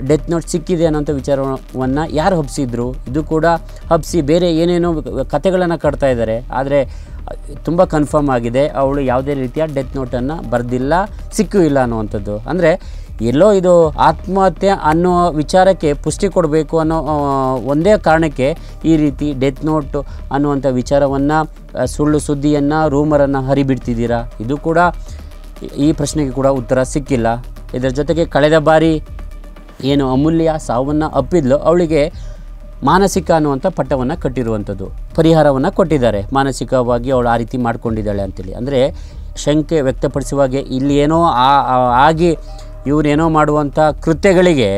ಡೆತ್ ನೋಟ್ ಸಿಕ್ಕಿದೆ ಅನ್ನೋಂಥ ವಿಚಾರವನ್ನು ಯಾರು ಹಬ್ಸಿದ್ರು? ಇದು ಕೂಡ ಹಬ್ಸಿ ಬೇರೆ ಏನೇನೋ ಕಥೆಗಳನ್ನು ಕಟ್ತಾ ಇದ್ದಾರೆ. ಆದರೆ ತುಂಬ ಕನ್ಫರ್ಮ್ ಆಗಿದೆ, ಅವಳು ಯಾವುದೇ ರೀತಿಯ ಡೆತ್ ನೋಟನ್ನು ಬರೆದಿಲ್ಲ, ಸಿಕ್ಕೂ ಇಲ್ಲ ಅನ್ನುವಂಥದ್ದು. ಅಂದರೆ ಎಲ್ಲೋ ಇದು ಆತ್ಮಹತ್ಯೆ ಅನ್ನೋ ವಿಚಾರಕ್ಕೆ ಪುಷ್ಟಿ ಕೊಡಬೇಕು ಅನ್ನೋ ಒಂದೇ ಕಾರಣಕ್ಕೆ ಈ ರೀತಿ ಡೆತ್ ನೋಟ್ ಅನ್ನುವಂಥ ವಿಚಾರವನ್ನು ಸುಳ್ಳು ಸುದ್ದಿಯನ್ನು ರೂಮರನ್ನು ಹರಿಬಿಡ್ತಿದ್ದೀರಾ? ಇದು ಕೂಡ ಈ ಪ್ರಶ್ನೆಗೆ ಕೂಡ ಉತ್ತರ ಸಿಕ್ಕಿಲ್ಲ. ಇದರ ಜೊತೆಗೆ ಕಳೆದ ಬಾರಿ ಏನು ಅಮೂಲ್ಯ ಸಾವನ್ನು ಅಪ್ಪಿದ್ಲು, ಅವಳಿಗೆ ಮಾನಸಿಕ ಅನ್ನುವಂಥ ಪಟ್ಟವನ್ನು ಕಟ್ಟಿರುವಂಥದ್ದು, ಪರಿಹಾರವನ್ನು ಕೊಟ್ಟಿದ್ದಾರೆ. ಮಾನಸಿಕವಾಗಿ ಅವಳು ಆ ರೀತಿ ಮಾಡ್ಕೊಂಡಿದ್ದಾಳೆ ಅಂತೇಳಿ ಅಂದರೆ ಶಂಕೆ ವ್ಯಕ್ತಪಡಿಸುವಾಗೆ ಇಲ್ಲಿ ಏನೋ ಆಗಿ ಇವರೇನೋ ಮಾಡುವಂಥ ಕೃತ್ಯಗಳಿಗೆ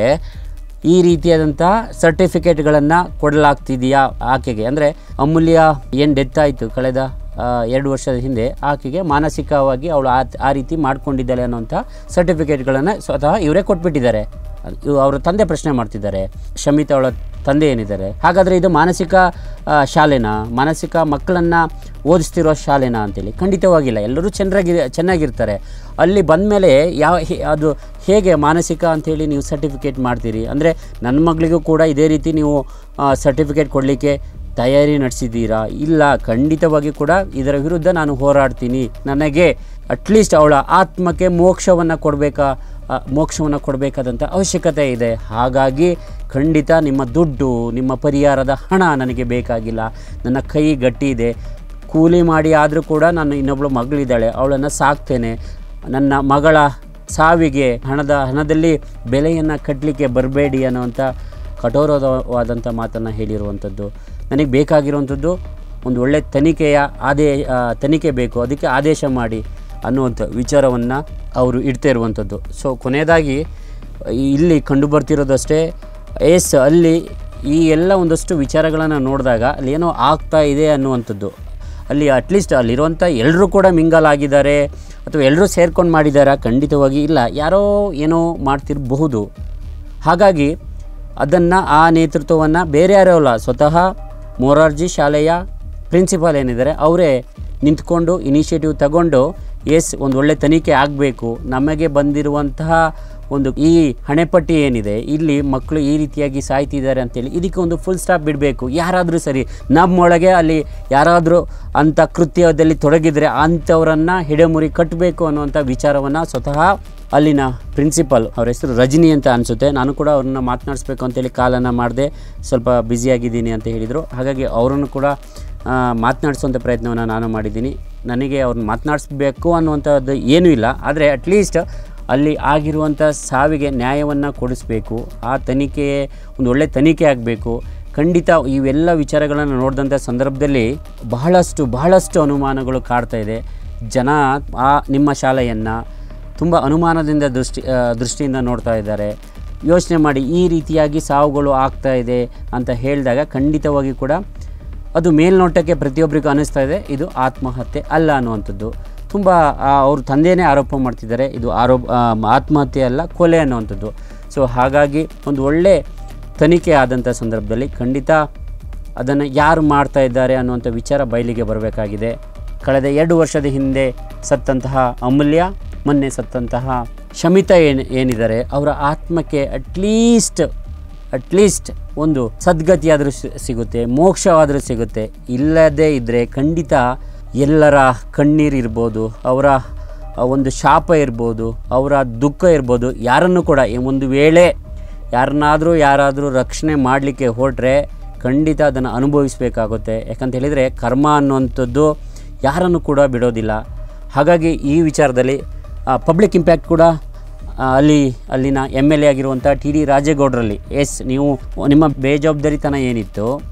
ಈ ರೀತಿಯಾದಂಥ ಸರ್ಟಿಫಿಕೇಟ್ಗಳನ್ನು ಕೊಡಲಾಗ್ತಿದೆಯಾ ಆಕೆಗೆ? ಅಂದರೆ ಅಮೂಲ್ಯ ಏನು ಡೆತ್ ಆಯಿತು ಕಳೆದ 2 ವರ್ಷದ ಹಿಂದೆ, ಆಕೆಗೆ ಮಾನಸಿಕವಾಗಿ ಅವಳು ಆ ರೀತಿ ಮಾಡ್ಕೊಂಡಿದ್ದಾಳೆ ಅನ್ನೋಂಥ ಸರ್ಟಿಫಿಕೇಟ್ಗಳನ್ನು ಸ್ವತಃ ಇವರೇ ಕೊಟ್ಬಿಟ್ಟಿದ್ದಾರೆ. ಅವರ ತಂದೆ ಪ್ರಶ್ನೆ ಮಾಡ್ತಿದ್ದಾರೆ, ಶಮಿತ್ ಅವಳ ತಂದೆ ಏನಿದ್ದಾರೆ, ಹಾಗಾದರೆ ಇದು ಮಾನಸಿಕ ಶಾಲೆನಾ, ಮಾನಸಿಕ ಮಕ್ಕಳನ್ನು ಓದಿಸ್ತಿರೋ ಶಾಲೆನಾ ಅಂತೇಳಿ? ಖಂಡಿತವಾಗಿಲ್ಲ. ಎಲ್ಲರೂ ಚೆನ್ನಾಗಿರ್ತಾರೆ. ಅಲ್ಲಿ ಬಂದ ಮೇಲೆ ಅದು ಹೇಗೆ ಮಾನಸಿಕ ಅಂಥೇಳಿ ನೀವು ಸರ್ಟಿಫಿಕೇಟ್ ಮಾಡ್ತೀರಿ? ಅಂದರೆ ನನ್ನ ಮಗಳಿಗೂ ಕೂಡ ಇದೇ ರೀತಿ ನೀವು ಸರ್ಟಿಫಿಕೇಟ್ ಕೊಡಲಿಕ್ಕೆ ತಯಾರಿ ನಡೆಸಿದ್ದೀರಾ? ಇಲ್ಲ, ಖಂಡಿತವಾಗಿ ಕೂಡ ಇದರ ವಿರುದ್ಧ ನಾನು ಹೋರಾಡ್ತೀನಿ. ನನಗೆ ಅಟ್ಲೀಸ್ಟ್ ಅವಳ ಆತ್ಮಕ್ಕೆ ಮೋಕ್ಷವನ್ನು ಕೊಡಬೇಕಾದಂಥ ಅವಶ್ಯಕತೆ ಇದೆ. ಹಾಗಾಗಿ ಖಂಡಿತ ನಿಮ್ಮ ದುಡ್ಡು, ನಿಮ್ಮ ಪರಿಹಾರದ ಹಣ ನನಗೆ ಬೇಕಾಗಿಲ್ಲ. ನನ್ನ ಕೈ ಗಟ್ಟಿ ಇದೆ, ಕೂಲಿ ಮಾಡಿ ಆದರೂ ಕೂಡ ನಾನು ಇನ್ನೊಬ್ಬಳು ಮಗಳಿದ್ದಾಳೆ, ಅವಳನ್ನು ಸಾಕ್ತೇನೆ. ನನ್ನ ಮಗಳ ಸಾವಿಗೆ ಹಣದಲ್ಲಿ ಬೆಲೆಯನ್ನು ಕಟ್ಟಲಿಕ್ಕೆ ಬರಬೇಡಿ ಅನ್ನೋವಂಥ ಕಠೋರವಾದಂಥ ಮಾತನ್ನು ಹೇಳಿರುವಂಥದ್ದು. ನನಗೆ ಬೇಕಾಗಿರುವಂಥದ್ದು ಒಂದು ಒಳ್ಳೆಯ ತನಿಖೆ ಬೇಕು, ಅದಕ್ಕೆ ಆದೇಶ ಮಾಡಿ ಅನ್ನುವಂಥ ವಿಚಾರವನ್ನು ಅವರು ಇಡ್ತಾ ಇರುವಂಥದ್ದು. ಸೊ ಕೊನೆಯದಾಗಿ ಇಲ್ಲಿ ಕಂಡು ಬರ್ತಿರೋದಷ್ಟೇ, ಅಲ್ಲಿ ಈ ಎಲ್ಲ ಒಂದಷ್ಟು ವಿಚಾರಗಳನ್ನು ನೋಡಿದಾಗ ಅಲ್ಲಿ ಏನೋ ಆಗ್ತಾ ಇದೆ ಅನ್ನುವಂಥದ್ದು. ಅಲ್ಲಿ ಅಟ್ಲೀಸ್ಟ್ ಅಲ್ಲಿರುವಂಥ ಎಲ್ಲರೂ ಕೂಡ ಮಿಂಗಲ್ ಆಗಿದ್ದಾರೆ ಅಥವಾ ಎಲ್ಲರೂ ಸೇರ್ಕೊಂಡು ಮಾಡಿದ್ದಾರೆ? ಖಂಡಿತವಾಗಿ ಇಲ್ಲ, ಯಾರೋ ಏನೋ ಮಾಡ್ತಿರಬಹುದು. ಹಾಗಾಗಿ ಅದನ್ನು ಆ ನೇತೃತ್ವವನ್ನು ಬೇರೆ ಯಾರೋ ಅಲ್ಲ, ಸ್ವತಃ ಮೊರಾರ್ಜಿ ಶಾಲೆಯ ಪ್ರಿನ್ಸಿಪಾಲ್ ಏನಿದ್ದಾರೆ ಅವರೇ ನಿಂತ್ಕೊಂಡು ಇನಿಷಿಯೇಟಿವ್ ತಗೊಂಡು ಒಂದು ಒಳ್ಳೆ ತನಿಖೆ ಆಗಬೇಕು, ನಮಗೆ ಬಂದಿರುವಂತಹ ಒಂದು ಈ ಹಣೆಪಟ್ಟಿ ಏನಿದೆ, ಇಲ್ಲಿ ಮಕ್ಕಳು ಈ ರೀತಿಯಾಗಿ ಸಾಯ್ತಿದ್ದಾರೆ ಅಂತೇಳಿ ಇದಕ್ಕೆ ಒಂದು ಫುಲ್ ಸ್ಟಾಪ್ ಬಿಡಬೇಕು. ಯಾರಾದರೂ ಸರಿ ನಮ್ಮೊಳಗೆ ಅಲ್ಲಿ ಯಾರಾದರೂ ಅಂಥ ಕೃತ್ಯದಲ್ಲಿ ತೊಡಗಿದರೆ ಅಂಥವರನ್ನು ಹಿಡೆಮುರಿ ಕಟ್ಟಬೇಕು ಅನ್ನುವಂಥ ವಿಚಾರವನ್ನು ಸ್ವತಃ ಅಲ್ಲಿನ ಪ್ರಿನ್ಸಿಪಲ್, ಅವ್ರ ಹೆಸರು ರಜನಿ ಅಂತ ಅನಿಸುತ್ತೆ, ನಾನು ಕೂಡ ಅವ್ರನ್ನ ಮಾತನಾಡಿಸ್ಬೇಕು ಅಂತೇಳಿ ಕಾಲನ್ನು ಮಾಡಿದೆ, ಸ್ವಲ್ಪ ಬ್ಯುಸಿಯಾಗಿದ್ದೀನಿ ಅಂತ ಹೇಳಿದರು. ಹಾಗಾಗಿ ಅವರನ್ನು ಕೂಡ ಮಾತನಾಡಿಸುವಂಥ ಪ್ರಯತ್ನವನ್ನು ನಾನು ಮಾಡಿದ್ದೀನಿ. ನನಗೆ ಅವ್ರನ್ನ ಮಾತನಾಡಿಸ್ಬೇಕು ಅನ್ನುವಂಥದ್ದು ಏನೂ ಇಲ್ಲ, ಆದರೆ ಅಟ್ಲೀಸ್ಟ್ ಅಲ್ಲಿ ಆಗಿರುವಂಥ ಸಾವಿಗೆ ನ್ಯಾಯವನ್ನು ಕೊಡಿಸ್ಬೇಕು. ಆ ತನಿಖೆ ಒಂದು ಒಳ್ಳೆ ತನಿಖೆ ಆಗಬೇಕು. ಖಂಡಿತ ಇವೆಲ್ಲ ವಿಚಾರಗಳನ್ನು ನೋಡಿದಂಥ ಸಂದರ್ಭದಲ್ಲಿ ಬಹಳಷ್ಟು ಅನುಮಾನಗಳು ಕಾಡ್ತಾ ಇದೆ. ಜನ ನಿಮ್ಮ ಶಾಲೆಯನ್ನು ತುಂಬ ಅನುಮಾನದಿಂದ ದೃಷ್ಟಿಯಿಂದ ನೋಡ್ತಾ ಇದ್ದಾರೆ. ಯೋಚನೆ ಮಾಡಿ ಈ ರೀತಿಯಾಗಿ ಸಾವುಗಳು ಆಗ್ತಾ ಇದೆ ಅಂತ ಹೇಳಿದಾಗ ಖಂಡಿತವಾಗಿ ಕೂಡ ಅದು ಮೇಲ್ನೋಟಕ್ಕೆ ಪ್ರತಿಯೊಬ್ಬರಿಗೂ ಅನ್ನಿಸ್ತಾ ಇದೆ ಇದು ಆತ್ಮಹತ್ಯೆ ಅಲ್ಲ ಅನ್ನುವಂಥದ್ದು. ತುಂಬ ಅವ್ರ ತಂದೆಯೇ ಆರೋಪ ಮಾಡ್ತಿದ್ದಾರೆ ಇದು ಆತ್ಮಹತ್ಯೆ ಅಲ್ಲ ಕೊಲೆ ಅನ್ನುವಂಥದ್ದು. ಸೊ ಹಾಗಾಗಿ ಒಂದು ಒಳ್ಳೆ ತನಿಖೆ ಆದಂಥ ಸಂದರ್ಭದಲ್ಲಿ ಖಂಡಿತ ಅದನ್ನು ಯಾರು ಮಾಡ್ತಾ ಇದ್ದಾರೆ ಅನ್ನುವಂಥ ವಿಚಾರ ಬಯಲಿಗೆ ಬರಬೇಕಾಗಿದೆ. ಕಳೆದ 2 ವರ್ಷದ ಹಿಂದೆ ಸತ್ತಂತಹ ಅಮೂಲ್ಯ, ಮೊನ್ನೆ ಸತ್ತಂತಹ ಶಮಿತಾ ಏನಿದ್ದಾರೆ ಅವರ ಆತ್ಮಕ್ಕೆ ಅಟ್ಲೀಸ್ಟ್ ಒಂದು ಸದ್ಗತಿಯಾದರೂ ಸಿಗುತ್ತೆ, ಮೋಕ್ಷವಾದರೂ ಸಿಗುತ್ತೆ. ಇಲ್ಲದೇ ಇದ್ದರೆ ಖಂಡಿತ ಎಲ್ಲರ ಕಣ್ಣೀರು ಇರ್ಬೋದು, ಅವರ ಒಂದು ಶಾಪ ಇರ್ಬೋದು, ಅವರ ದುಃಖ ಇರ್ಬೋದು, ಯಾರನ್ನು ಕೂಡ ಒಂದು ವೇಳೆ ಯಾರಾದರೂ ರಕ್ಷಣೆ ಮಾಡಲಿಕ್ಕೆ ಹೊರಟ್ರೆ ಖಂಡಿತ ಅದನ್ನು ಅನುಭವಿಸಬೇಕಾಗುತ್ತೆ. ಯಾಕಂತ ಹೇಳಿದರೆ ಕರ್ಮ ಅನ್ನುವಂಥದ್ದು ಯಾರನ್ನು ಕೂಡ ಬಿಡೋದಿಲ್ಲ. ಹಾಗಾಗಿ ಈ ವಿಚಾರದಲ್ಲಿ ಪಬ್ಲಿಕ್ ಇಂಪ್ಯಾಕ್ಟ್ ಕೂಡ ಅಲ್ಲಿನ MLA ಆಗಿರುವಂಥ TD ರಾಜೇಗೌಡರಲ್ಲಿ ನೀವು ನಿಮ್ಮ ಬೇಜವಾಬ್ದಾರಿತನ ಏನಿತ್ತು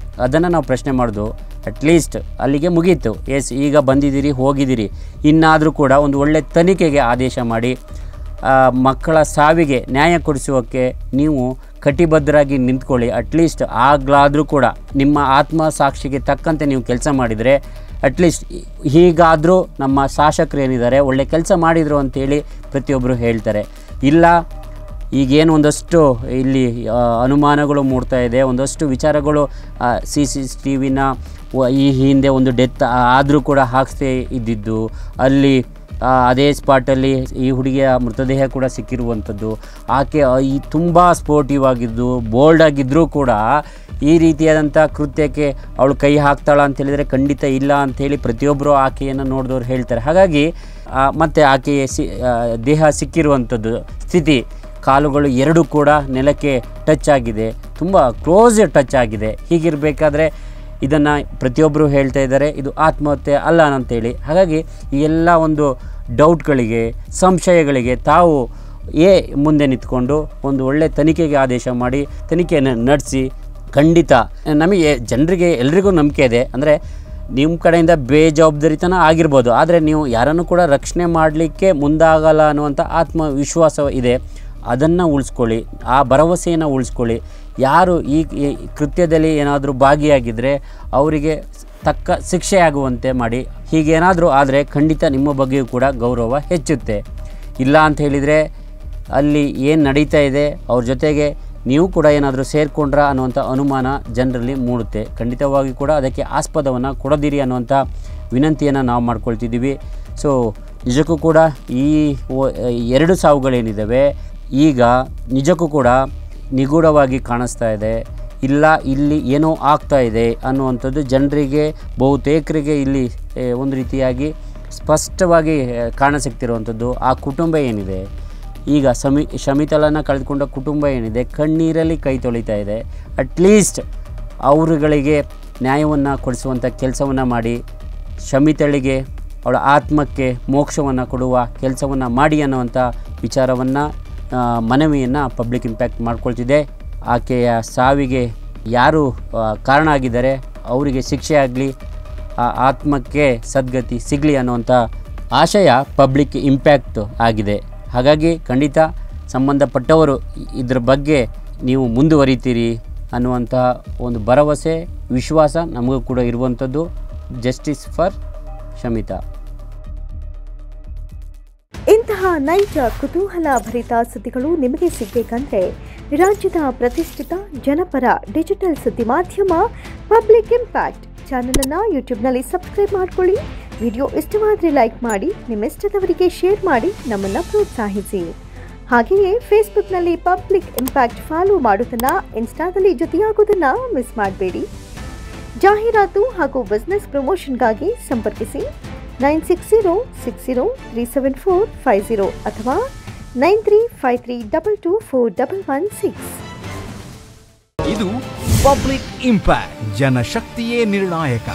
ಅದನ್ನು ನಾವು ಪ್ರಶ್ನೆ ಮಾಡೋದು ಅಟ್ಲೀಸ್ಟ್ ಅಲ್ಲಿಗೆ ಮುಗೀತು. ಈಗ ಬಂದಿದ್ದೀರಿ, ಹೋಗಿದ್ದೀರಿ, ಇನ್ನಾದರೂ ಕೂಡ ಒಂದು ಒಳ್ಳೆ ತನಿಖೆಗೆ ಆದೇಶ ಮಾಡಿ ಮಕ್ಕಳ ಸಾವಿಗೆ ನ್ಯಾಯ ಕೊಡಿಸೋಕ್ಕೆ ನೀವು ಕಟಿಬದ್ಧರಾಗಿ ನಿಂತ್ಕೊಳ್ಳಿ. ಅಟ್ಲೀಸ್ಟ್ ಆಗಲಾದರೂ ಕೂಡ ನಿಮ್ಮ ಆತ್ಮಸಾಕ್ಷಿಗೆ ತಕ್ಕಂತೆ ನೀವು ಕೆಲಸ ಮಾಡಿದರೆ ಅಟ್ಲೀಸ್ಟ್ ಹೀಗಾದರೂ ನಮ್ಮ ಶಾಸಕರು ಏನಿದ್ದಾರೆ ಒಳ್ಳೆ ಕೆಲಸ ಮಾಡಿದರು ಅಂಥೇಳಿ ಪ್ರತಿಯೊಬ್ಬರು ಹೇಳ್ತಾರೆ. ಇಲ್ಲ ಈಗೇನು ಒಂದಷ್ಟು ಇಲ್ಲಿ ಅನುಮಾನಗಳು ಮೂಡ್ತಾ ಇದೆ, ಒಂದಷ್ಟು ವಿಚಾರಗಳು CCTVನ ಈ ಹಿಂದೆ ಒಂದು ಡೆತ್ ಆದರೂ ಕೂಡ ಹಾಕ್ಸೇ ಇದ್ದಿದ್ದು, ಅಲ್ಲಿ ಅದೇ ಸ್ಪಾಟಲ್ಲಿ ಈ ಹುಡುಗಿಯ ಮೃತದೇಹ ಕೂಡ ಸಿಕ್ಕಿರುವಂಥದ್ದು, ಆಕೆ ಈ ತುಂಬ ಸ್ಪೋರ್ಟಿವ್ ಆಗಿದ್ದು ಬೋಲ್ಡ್ ಆಗಿದ್ದರೂ ಕೂಡ ಈ ರೀತಿಯಾದಂಥ ಕೃತ್ಯಕ್ಕೆ ಅವಳು ಕೈ ಹಾಕ್ತಾಳ ಅಂತ ಹೇಳಿದರೆ ಖಂಡಿತ ಇಲ್ಲ ಅಂಥೇಳಿ ಪ್ರತಿಯೊಬ್ಬರು ಆಕೆಯನ್ನು ನೋಡಿದವ್ರು ಹೇಳ್ತಾರೆ. ಹಾಗಾಗಿ ಮತ್ತು ಆಕೆಯ ದೇಹ ಸಿಕ್ಕಿರುವಂಥದ್ದು ಸ್ಥಿತಿ, ಕಾಲುಗಳು 2 ಕೂಡ ನೆಲಕ್ಕೆ ಟಚ್ ಆಗಿದೆ, ತುಂಬ ಕ್ಲೋಸ್ ಟಚ್ ಆಗಿದೆ. ಹೀಗಿರಬೇಕಾದ್ರೆ ಇದನ್ನು ಪ್ರತಿಯೊಬ್ಬರು ಹೇಳ್ತಾ ಇದ್ದಾರೆ ಇದು ಆತ್ಮಹತ್ಯೆ ಅಲ್ಲ ಅಂತೇಳಿ. ಹಾಗಾಗಿ ಈ ಎಲ್ಲ ಒಂದು ಡೌಟ್ಗಳಿಗೆ, ಸಂಶಯಗಳಿಗೆ ತಾವು ಮುಂದೆ ನಿಂತ್ಕೊಂಡು ಒಂದು ಒಳ್ಳೆ ತನಿಖೆಗೆ ಆದೇಶ ಮಾಡಿ ತನಿಖೆಯನ್ನು ನಡೆಸಿ ಖಂಡಿತ ನಮಗೆ ಜನರಿಗೆ ಎಲ್ರಿಗೂ ನಂಬಿಕೆ ಇದೆ. ಅಂದರೆ ನಿಮ್ಮ ಕಡೆಯಿಂದ ಬೇಜವಾಬ್ದಾರಿತನ ಆಗಿರ್ಬೋದು, ಆದರೆ ನೀವು ಯಾರನ್ನು ಕೂಡ ರಕ್ಷಣೆ ಮಾಡಲಿಕ್ಕೆ ಮುಂದಾಗಲ್ಲ ಅನ್ನುವಂಥ ಆತ್ಮವಿಶ್ವಾಸ ಇದೆ. ಅದನ್ನು ಉಳಿಸ್ಕೊಳ್ಳಿ, ಆ ಭರವಸೆಯನ್ನು ಉಳಿಸ್ಕೊಳ್ಳಿ. ಯಾರು ಈ ಕೃತ್ಯದಲ್ಲಿ ಏನಾದರೂ ಭಾಗಿಯಾಗಿದ್ದರೆ ಅವರಿಗೆ ತಕ್ಕ ಶಿಕ್ಷೆ ಆಗುವಂತೆ ಮಾಡಿ. ಹೀಗೇನಾದರೂ ಆದರೆ ಖಂಡಿತ ನಿಮ್ಮ ಬಗ್ಗೆಯೂ ಕೂಡ ಗೌರವ ಹೆಚ್ಚುತ್ತೆ. ಇಲ್ಲ ಅಂತ ಹೇಳಿದರೆ ಅಲ್ಲಿ ಏನು ನಡೀತಾ ಇದೆ ಅವ್ರ ಜೊತೆಗೆ ನೀವು ಕೂಡ ಏನಾದರೂ ಸೇರಿಕೊಂಡ್ರಾ ಅನ್ನುವಂಥ ಅನುಮಾನ ಜನರಲ್ಲಿ ಮೂಡುತ್ತೆ. ಖಂಡಿತವಾಗಿ ಕೂಡ ಅದಕ್ಕೆ ಆಸ್ಪದವನ್ನು ಕೊಡದಿರಿ ಅನ್ನುವಂಥ ವಿನಂತಿಯನ್ನು ನಾವು ಮಾಡ್ಕೊಳ್ತಿದ್ದೀವಿ. ಸೊ ನಿಜಕ್ಕೂ ಕೂಡ ಈ 2 ಸಾವುಗಳೇನಿದ್ದಾವೆ ಈಗ ನಿಜಕ್ಕೂ ಕೂಡ ನಿಗೂಢವಾಗಿ ಕಾಣಿಸ್ತಾ ಇದೆ. ಇಲ್ಲ ಇಲ್ಲಿ ಏನೋ ಆಗ್ತಾ ಇದೆ ಅನ್ನುವಂಥದ್ದು ಜನರಿಗೆ, ಬಹುತೇಕರಿಗೆ ಇಲ್ಲಿ ಒಂದು ರೀತಿಯಾಗಿ ಸ್ಪಷ್ಟವಾಗಿ ಕಾಣಸಿಗ್ತಿರುವಂಥದ್ದು. ಆ ಕುಟುಂಬ ಏನಿದೆ ಈಗ ಶಮಿತಳನ್ನು ಕಳೆದುಕೊಂಡ ಕುಟುಂಬ ಏನಿದೆ ಕಣ್ಣೀರಲ್ಲಿ ಕೈ ತೊಳಿತಾ ಇದೆ. ಅಟ್ಲೀಸ್ಟ್ ಅವರುಗಳಿಗೆ ನ್ಯಾಯವನ್ನು ಕೊಡಿಸುವಂಥ ಕೆಲಸವನ್ನು ಮಾಡಿ, ಶಮಿತಳಿಗೆ ಅವಳ ಆತ್ಮಕ್ಕೆ ಮೋಕ್ಷವನ್ನು ಕೊಡುವ ಕೆಲಸವನ್ನು ಮಾಡಿ ಅನ್ನುವಂಥ ವಿಚಾರವನ್ನು ಮನವಿಯನ್ನು ಪಬ್ಲಿಕ್ ಇಂಪ್ಯಾಕ್ಟ್ ಮಾಡ್ಕೊಳ್ತಿದೆ. ಆಕೆಯ ಸಾವಿಗೆ ಯಾರು ಕಾರಣ ಆಗಿದ್ದಾರೆ ಅವರಿಗೆ ಶಿಕ್ಷೆ ಆಗಲಿ, ಆ ಆತ್ಮಕ್ಕೆ ಸದ್ಗತಿ ಸಿಗಲಿ ಅನ್ನುವಂಥ ಆಶಯ ಪಬ್ಲಿಕ್ ಇಂಪ್ಯಾಕ್ಟ್ ಆಗಿದೆ. ಹಾಗಾಗಿ ಖಂಡಿತ ಸಂಬಂಧಪಟ್ಟವರು ಇದ್ರ ಬಗ್ಗೆ ನೀವು ಮುಂದುವರಿತೀರಿ ಅನ್ನುವಂಥ ಒಂದು ಭರವಸೆ, ವಿಶ್ವಾಸ ನಮಗೂ ಕೂಡ ಇರುವಂಥದ್ದು. Justice for Shamita. ಇಂತಹ ನೈಜ ಕುತೂಹಲ ಭರಿತ ಸುದ್ದಿಗಳು ನಿಮಗೆ ಸಿಗಬೇಕಂದ್ರೆ ರಾಜ್ಯದ ಪ್ರತಿಷ್ಠಿತ ಜನಪರ ಡಿಜಿಟಲ್ ಸುದ್ದಿ ಮಾಧ್ಯಮ ಪಬ್ಲಿಕ್ ಇಂಪ್ಯಾಕ್ಟ್ ಚಾನಲನ್ನು ಯೂಟ್ಯೂಬ್ನಲ್ಲಿ ಸಬ್ಸ್ಕ್ರೈಬ್ ಮಾಡ್ಕೊಳ್ಳಿ. ವಿಡಿಯೋ ಇಷ್ಟವಾದರೆ ಲೈಕ್ ಮಾಡಿ, ನಿಮ್ಮಿಷ್ಟದವರಿಗೆ ಶೇರ್ ಮಾಡಿ ನಮ್ಮನ್ನು ಪ್ರೋತ್ಸಾಹಿಸಿ. ಹಾಗೆಯೇ ಫೇಸ್ಬುಕ್ನಲ್ಲಿ ಪಬ್ಲಿಕ್ ಇಂಪ್ಯಾಕ್ಟ್ ಫಾಲೋ ಮಾಡೋದನ್ನು, ಇನ್ಸ್ಟಾದಲ್ಲಿ ಜೊತೆಯಾಗೋದನ್ನು ಮಿಸ್ ಮಾಡಬೇಡಿ. ಜಾಹೀರಾತು ಹಾಗೂ ಬಿಸ್ನೆಸ್ ಪ್ರಮೋಷನ್ಗಾಗಿ ಸಂಪರ್ಕಿಸಿ 9606037450 ಅಥವಾ 9353224116. ಇದು ಪಬ್ಲಿಕ್ ಇಂಪ್ಯಾಕ್ಟ್, ಜನಶಕ್ತಿಯೇ ನಿರ್ಣಾಯಕ.